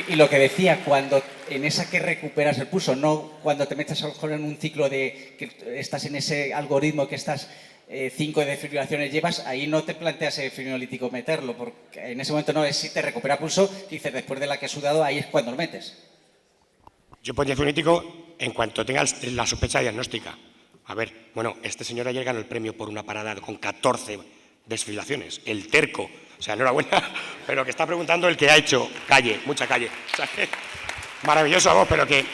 Y lo que decía, cuando en esa que recuperas el pulso, no cuando te metes a lo mejor en un ciclo de que estás en ese algoritmo que estás 5 desfibrilaciones llevas, ahí no te planteas el fibrinolítico meterlo, porque en ese momento no es si te recupera pulso, que dices después de la que has sudado, ahí es cuando lo metes. Yo pondría el fibrinolítico en cuanto tenga la sospecha diagnóstica. A ver, bueno, este señor ayer ganó el premio por una parada con 14 desfibrilaciones, el terco. O sea, enhorabuena, pero que está preguntando el que ha hecho calle, mucha calle. O sea, maravilloso, vos, pero que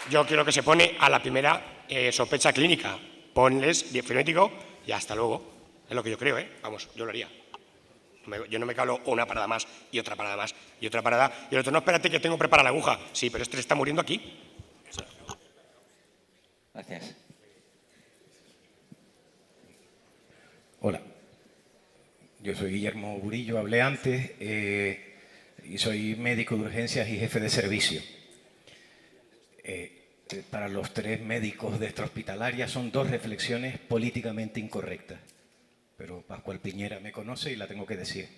yo quiero que se pone a la primera sospecha clínica. Ponles fibrinolítico y hasta luego. Es lo que yo creo, ¿eh? Vamos, yo lo haría. Yo no me calo una parada más y otra parada más y otra parada. Y el otro, no, espérate que tengo preparada la aguja. Sí, pero este le está muriendo aquí. Gracias. Hola. Yo soy Guillermo Burillo, hablé antes y soy médico de urgencias y jefe de servicio. Para los 3 médicos de extrahospitalaria son 2 reflexiones políticamente incorrectas, pero Pascual Piñera me conoce y la tengo que decir.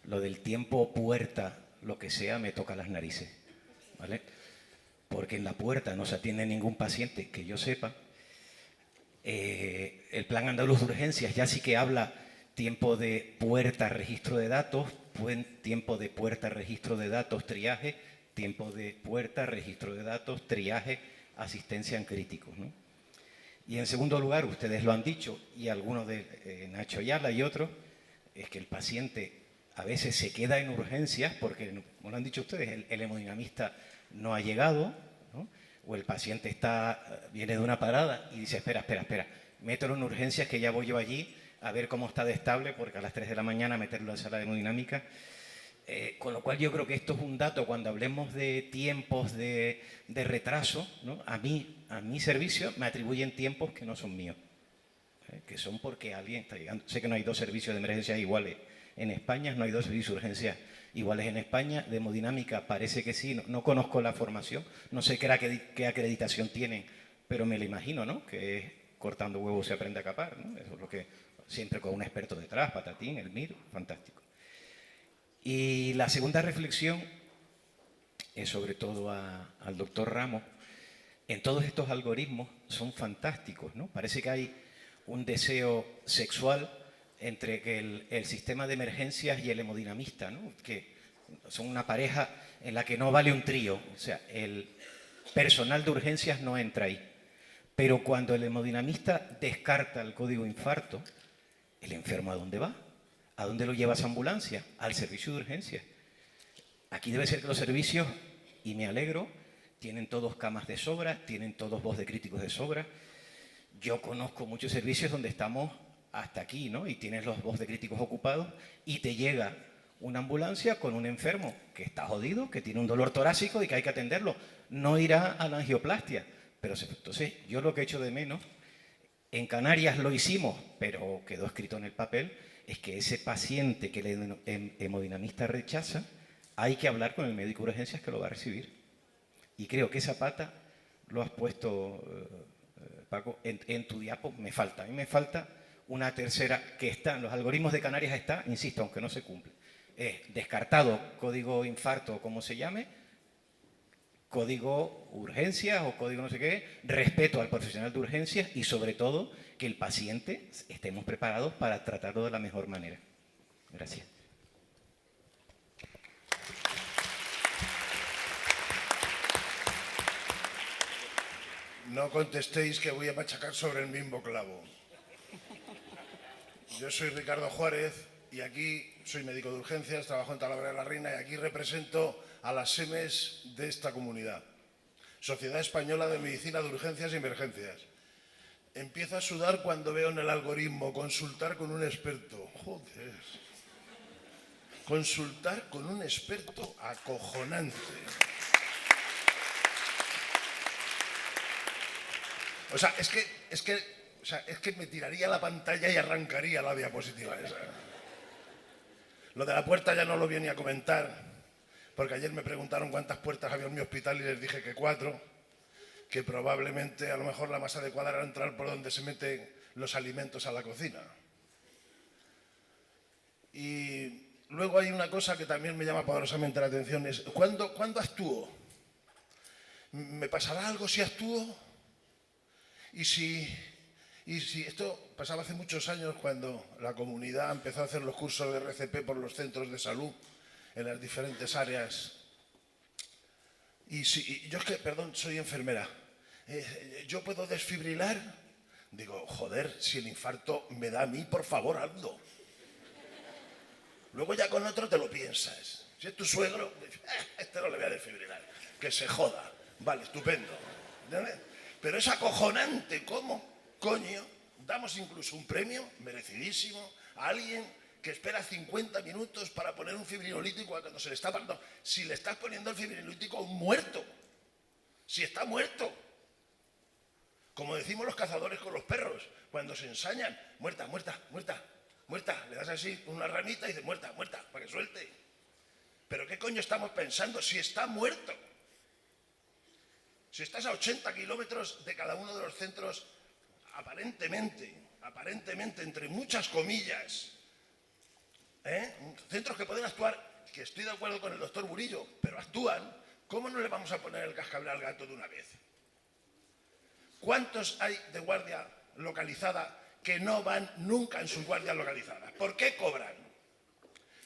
Lo del tiempo puerta, lo que sea, me toca las narices, ¿vale? Porque en la puerta no se atiende ningún paciente que yo sepa. El plan andaluz de urgencias ya sí que habla tiempo de puerta, registro de datos, tiempo de puerta, registro de datos, triaje, tiempo de puerta, registro de datos, triaje, asistencia en críticos, ¿no? Y en segundo lugar, ustedes lo han dicho, y algunos de Nacho Ayala y otros, es que el paciente a veces se queda en urgencias porque, como lo han dicho ustedes, el hemodinamista no ha llegado, ¿no? O el paciente viene de una parada y dice, espera, mételo en urgencias que ya voy yo allí a ver cómo está de estable, porque a las 3 de la mañana meterlo en sala de hemodinámica. Con lo cual yo creo que esto es un dato cuando hablemos de tiempos de retraso, ¿no? A mi servicio me atribuyen tiempos que no son míos, que son porque alguien está llegando. Sé que no hay 2 servicios de emergencia iguales en España, no hay 2 servicios de urgencia iguales en España. De hemodinámica parece que sí, no conozco la formación, no sé qué acreditación tienen, pero me lo imagino, ¿no? Que es cortando huevos se aprende a capar, ¿no? Eso es lo que siempre con un experto detrás, Patatín, el MIR, fantástico. Y la segunda reflexión es sobre todo al doctor Ramos. En todos estos algoritmos son fantásticos, ¿no? Parece que hay un deseo sexual entre que el sistema de emergencias y el hemodinamista, ¿no? Que son una pareja en la que no vale un trío. O sea, el personal de urgencias no entra ahí. Pero cuando el hemodinamista descarta el código infarto, ¿el enfermo a dónde va? ¿A dónde lo lleva esa ambulancia? Al servicio de urgencias. Aquí debe ser que los servicios, y me alegro, tienen todos camas de sobra, tienen todos voz de críticos de sobra. Yo conozco muchos servicios donde estamos hasta aquí, ¿no? Y tienes los voz de críticos ocupados y te llega una ambulancia con un enfermo que está jodido, que tiene un dolor torácico y que hay que atenderlo. No irá a la angioplastia. Pero entonces, yo lo que echo de menos, en Canarias lo hicimos, pero quedó escrito en el papel, es que ese paciente que el hemodinamista rechaza, hay que hablar con el médico de urgencias que lo va a recibir. Y creo que esa pata lo has puesto, Paco, en tu diapo. Me falta. A mí me falta una tercera que está, en los algoritmos de Canarias está, insisto, aunque no se cumple. Descartado código infarto o como se llame, código urgencias o código no sé qué, respeto al profesional de urgencias y sobre todo que el paciente estemos preparados para tratarlo de la mejor manera. Gracias. No contestéis que voy a machacar sobre el mismo clavo. Yo soy Ricardo Juárez y aquí soy médico de urgencias, trabajo en Talavera de la Reina y aquí represento a las SEMES de esta comunidad. Sociedad Española de Medicina de Urgencias y Emergencias. Empiezo a sudar cuando veo en el algoritmo consultar con un experto. Joder. Consultar con un experto acojonante. O sea, es que me tiraría la pantalla y arrancaría la diapositiva esa. Lo de la puerta ya no lo viene a comentar, porque ayer me preguntaron cuántas puertas había en mi hospital y les dije que 4, que probablemente a lo mejor la más adecuada era entrar por donde se meten los alimentos a la cocina. Y luego hay una cosa que también me llama poderosamente la atención, es ¿cuándo actúo? ¿Me pasará algo si actúo? Y si esto pasaba hace muchos años cuando la comunidad empezó a hacer los cursos de RCP por los centros de salud en las diferentes áreas. Y yo es que, perdón, soy enfermera. ¿Yo puedo desfibrilar? Digo, joder, si el infarto me da a mí, por favor, hazlo. Luego ya con otro te lo piensas. Si es tu suegro, este no le voy a desfibrilar. Que se joda. Vale, estupendo. ¿Entiendes? Pero es acojonante cómo, coño, damos incluso un premio merecidísimo a alguien que espera 50 minutos para poner un fibrinolítico cuando se le está parando. Si le estás poniendo el fibrinolítico a un muerto, si está muerto. Como decimos los cazadores con los perros, cuando se ensañan, muerta, muerta, muerta, muerta. Le das así una ramita y dices, muerta, muerta, para que suelte. ¿Pero qué coño estamos pensando si está muerto? Si estás a 80 kilómetros de cada uno de los centros, aparentemente, entre muchas comillas, centros que pueden actuar, que estoy de acuerdo con el doctor Murillo, pero actúan, ¿cómo no le vamos a poner el cascabel al gato de una vez? ¿Cuántos hay de guardia localizada que no van nunca en sus guardias localizadas? ¿Por qué cobran?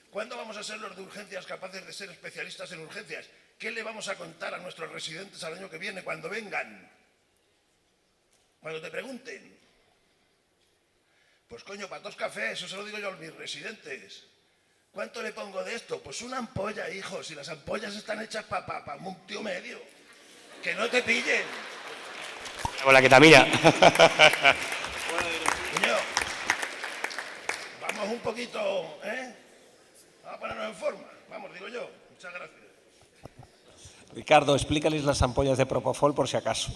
¿Cuándo vamos a ser los de urgencias capaces de ser especialistas en urgencias? ¿Qué le vamos a contar a nuestros residentes al año que viene cuando vengan? Cuando te pregunten. Pues coño, para 2 cafés, eso se lo digo yo a mis residentes. ¿Cuánto le pongo de esto? Pues una ampolla, hijo. Si las ampollas están hechas para un tío medio. Que no te pillen. Con la ketamina. Coño, vamos un poquito, vamos a ponernos en forma. Vamos, digo yo. Muchas gracias. Ricardo, explícales las ampollas de Propofol por si acaso.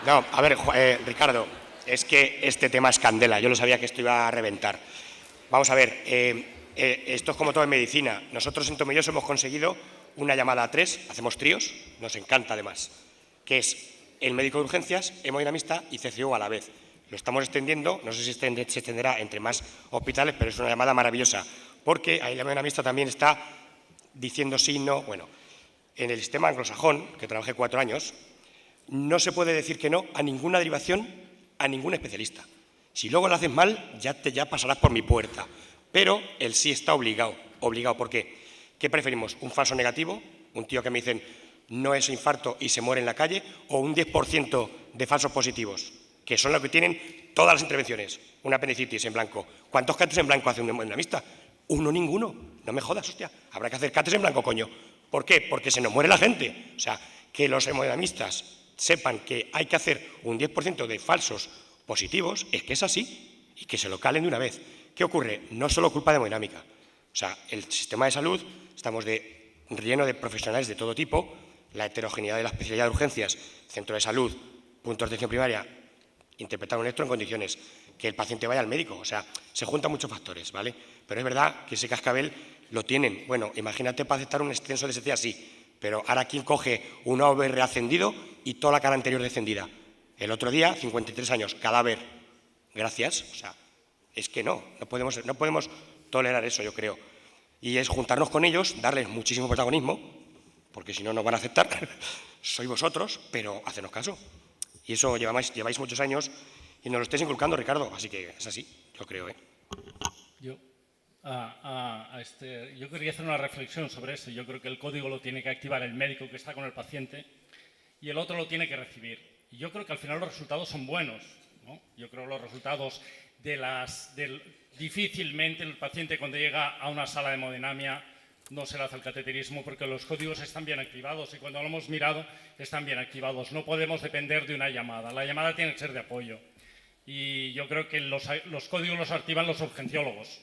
No, a ver, Ricardo, es que este tema es candela. Yo lo sabía que esto iba a reventar. Vamos a ver, esto es como todo en medicina. Nosotros en Tomelloso hemos conseguido una llamada a 3, hacemos tríos, nos encanta además, que es el médico de urgencias, hemodinamista y CCU a la vez. Lo estamos extendiendo, no sé si se extenderá entre más hospitales, pero es una llamada maravillosa, porque ahí el hemodinamista también está diciendo sí, no, bueno. En el sistema anglosajón, que trabajé 4 años, no se puede decir que no a ninguna derivación, a ningún especialista. Si luego lo haces mal, ya pasarás por mi puerta. Pero el sí está obligado. Obligado, ¿por qué? ¿Qué preferimos? ¿Un falso negativo? ¿Un tío que me dicen no es infarto y se muere en la calle? ¿O un 10% de falsos positivos? Que son los que tienen todas las intervenciones. Una apendicitis en blanco. ¿Cuántos cates en blanco hace un hemodinamista? Uno, ninguno. No me jodas, hostia. Habrá que hacer cates en blanco, coño. ¿Por qué? Porque se nos muere la gente. O sea, que los hemodinamistas sepan que hay que hacer un 10% de falsos positivos, es que es así. Y que se lo calen de una vez. ¿Qué ocurre? No es solo culpa de hemodinámica. O sea, el sistema de salud, estamos lleno de profesionales de todo tipo, la heterogeneidad de la especialidad de urgencias, centro de salud, puntos de atención primaria, interpretar un electro en condiciones, que el paciente vaya al médico. O sea, se juntan muchos factores, ¿vale? Pero es verdad que ese cascabel lo tienen. Bueno, imagínate para aceptar un extenso de SC así, pero ahora ¿quién coge un OVR ascendido y toda la cara anterior descendida? El otro día, 53 años, cadáver. Gracias. O sea, es que no podemos tolerar eso, yo creo. Y es juntarnos con ellos, darles muchísimo protagonismo, porque si no, no van a aceptar. Sois vosotros, pero hacernos caso. Y eso lleváis muchos años y nos lo estáis inculcando, Ricardo. Así que es así, yo creo. Yo quería hacer una reflexión sobre eso. Yo creo que el código lo tiene que activar el médico que está con el paciente y el otro lo tiene que recibir. Y yo creo que al final los resultados son buenos, ¿no? Yo creo que los resultados difícilmente el paciente cuando llega a una sala de hemodinamia no se le hace el cateterismo porque los códigos están bien activados y cuando lo hemos mirado están bien activados. No podemos depender de una llamada. La llamada tiene que ser de apoyo. Y yo creo que los códigos los activan los urgenciólogos.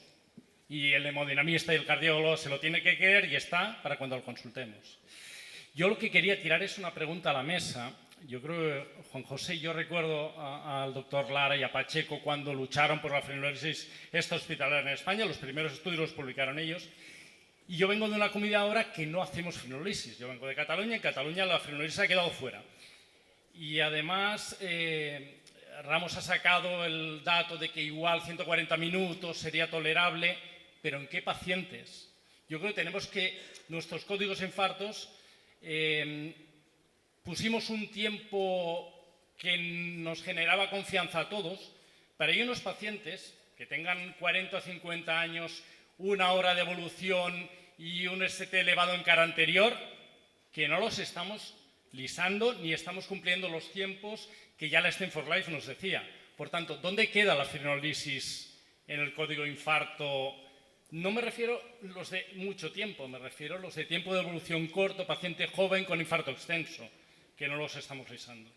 Y el hemodinamista y el cardiólogo se lo tiene que querer y está para cuando lo consultemos. Yo lo que quería tirar es una pregunta a la mesa. Yo creo que Juan José, yo recuerdo al doctor Lara y a Pacheco cuando lucharon por la fibrinolisis extrahospitalaria en España. Los primeros estudios los publicaron ellos. Y yo vengo de una comunidad ahora que no hacemos fibrinolisis. Yo vengo de Cataluña. En Cataluña la fibrinolisis ha quedado fuera. Y además Ramos ha sacado el dato de que igual 140 minutos sería tolerable, pero ¿en qué pacientes? Yo creo que tenemos que nuestros códigos de infartos pusimos un tiempo que nos generaba confianza a todos. Para hay unos pacientes que tengan 40 o 50 años, una hora de evolución y un ST elevado en cara anterior, que no los estamos lisando ni estamos cumpliendo los tiempos que ya la Stem for Life nos decía. Por tanto, ¿dónde queda la fibrinolisis en el código de infarto? No me refiero a los de mucho tiempo, me refiero a los de tiempo de evolución corto, paciente joven con infarto extenso, que no los estamos lisando.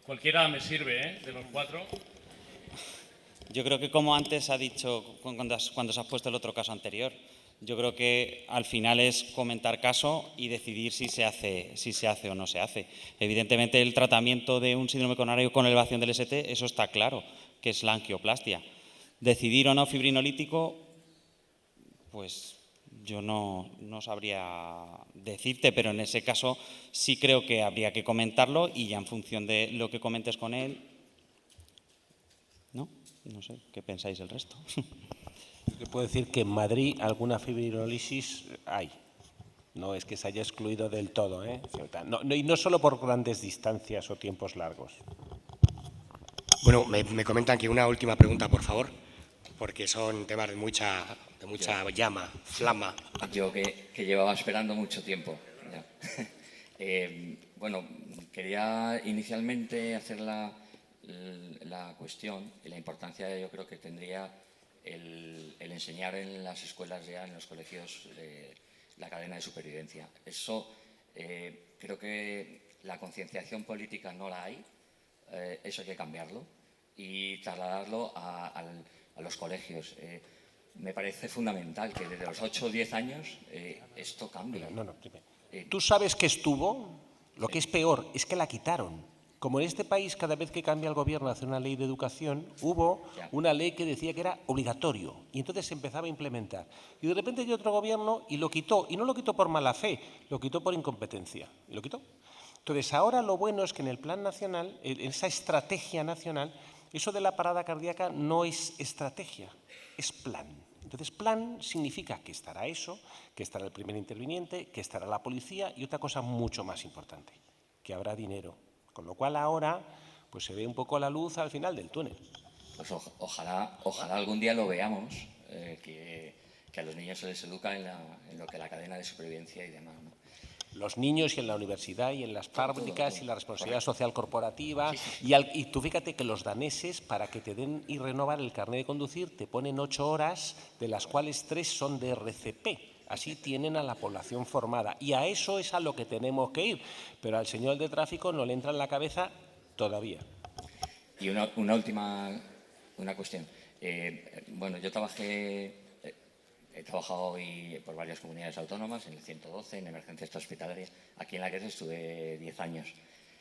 Cualquiera me sirve, de los cuatro. Yo creo que como antes ha dicho cuando se ha puesto el otro caso anterior, yo creo que al final es comentar caso y decidir si se hace o no se hace. Evidentemente el tratamiento de un síndrome coronario con elevación del ST, eso está claro, que es la angioplastia. Decidir o no fibrinolítico, pues yo no sabría decirte, pero en ese caso sí creo que habría que comentarlo y ya en función de lo que comentes con él, no sé, ¿qué pensáis el resto? Yo puedo decir que en Madrid alguna fibrinolisis hay. No es que se haya excluido del todo, y no solo por grandes distancias o tiempos largos. Bueno, me comentan que una última pregunta, por favor, porque son temas de mucha llama, flama. Yo que llevaba esperando mucho tiempo. Ya. Bueno, quería inicialmente hacer la cuestión y la importancia yo creo que tendría el enseñar en las escuelas ya, en los colegios, la cadena de supervivencia. Eso creo que la concienciación política no la hay, eso hay que cambiarlo y trasladarlo a los colegios. Me parece fundamental que desde los 8 o 10 años esto cambie. ¿Tú sabes que estuvo? Lo que es peor es que la quitaron. Como en este país, cada vez que cambia el gobierno hace una ley de educación, hubo una ley que decía que era obligatorio y entonces se empezaba a implementar. Y de repente llegó otro gobierno y lo quitó, y no lo quitó por mala fe, lo quitó por incompetencia. Y lo quitó. Entonces, ahora lo bueno es que en el plan nacional, en esa estrategia nacional, eso de la parada cardíaca no es estrategia, es plan. Entonces, plan significa que estará eso, que estará el primer interviniente, que estará la policía y otra cosa mucho más importante, que habrá dinero. Con lo cual ahora, pues se ve un poco la luz al final del túnel. Pues ojalá algún día lo veamos, que a los niños se les educa en lo que la cadena de supervivencia y demás, ¿no? Los niños y en la universidad y en las fábricas todo. y la responsabilidad social corporativa. Sí, sí. Y tú fíjate que los daneses, para que te den y renovar el carnet de conducir, te ponen 8 horas, de las cuales 3 son de RCP. Así tienen a la población formada. Y a eso es a lo que tenemos que ir. Pero al señor de tráfico no le entra en la cabeza todavía. Y una última cuestión. Bueno, yo he trabajado hoy por varias comunidades autónomas, en el 112, en emergencias hospitalarias. Aquí en la que estuve 10 años.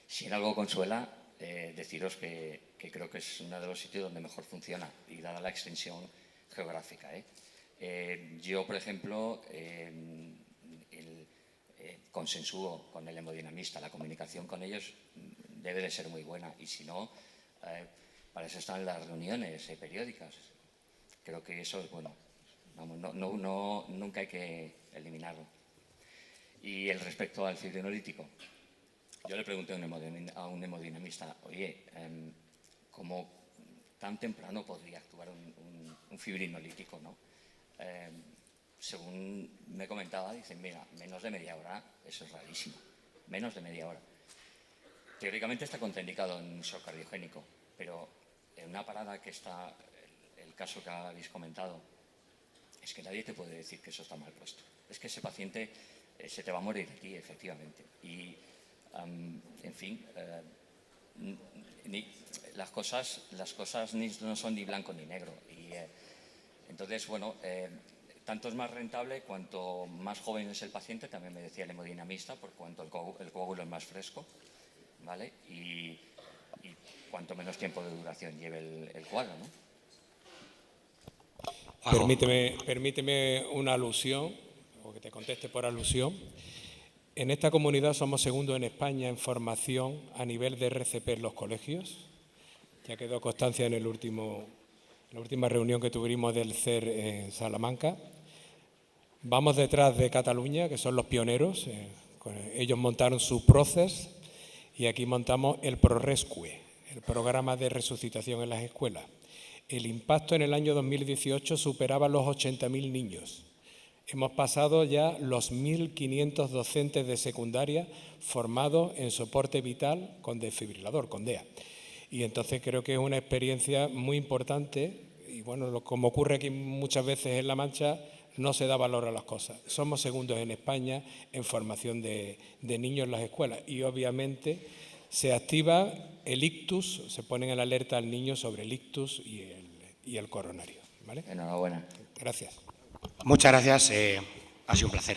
Si en algo consuela, deciros que creo que es uno de los sitios donde mejor funciona, y dada la extensión geográfica. Yo, por ejemplo, consensúo con el hemodinamista. La comunicación con ellos debe de ser muy buena, y si no, para eso están las reuniones periódicas. Creo que eso es bueno. Vamos, nunca hay que eliminarlo. Y respecto al fibrinolítico, yo le pregunté a un hemodinamista, oye, ¿cómo tan temprano podría actuar un fibrinolítico, ¿no? Según me comentaba, dicen, mira, menos de media hora, eso es rarísimo, menos de media hora. Teóricamente está contraindicado en shock cardiogénico, pero en una parada que está, el caso que habéis comentado, es que nadie te puede decir que eso está mal puesto. Es que ese paciente se te va a morir aquí, efectivamente. Y, en fin, las cosas no son ni blanco ni negro. Y entonces, bueno, tanto es más rentable cuanto más joven es el paciente, también me decía el hemodinamista, por cuanto el coágulo es más fresco, ¿vale? Y cuanto menos tiempo de duración lleve el cuadro, ¿no? Permíteme una alusión, o que te conteste por alusión. En esta comunidad somos segundos en España en formación a nivel de RCP en los colegios. Ya quedó constancia en la última reunión que tuvimos del CER en Salamanca. Vamos detrás de Cataluña, que son los pioneros. Ellos montaron su Proces y aquí montamos el ProRescue, el programa de resucitación en las escuelas. El impacto en el año 2018 superaba los 80.000 niños. Hemos pasado ya los 1.500 docentes de secundaria formados en soporte vital con desfibrilador, con DEA. Y entonces creo que es una experiencia muy importante y, bueno, como ocurre aquí muchas veces en La Mancha, no se da valor a las cosas. Somos segundos en España en formación de niños en las escuelas y, obviamente, se activa el ictus, se ponen en alerta al niño sobre el ictus y el coronario, ¿vale? Enhorabuena. Gracias. Muchas gracias, ha sido un placer.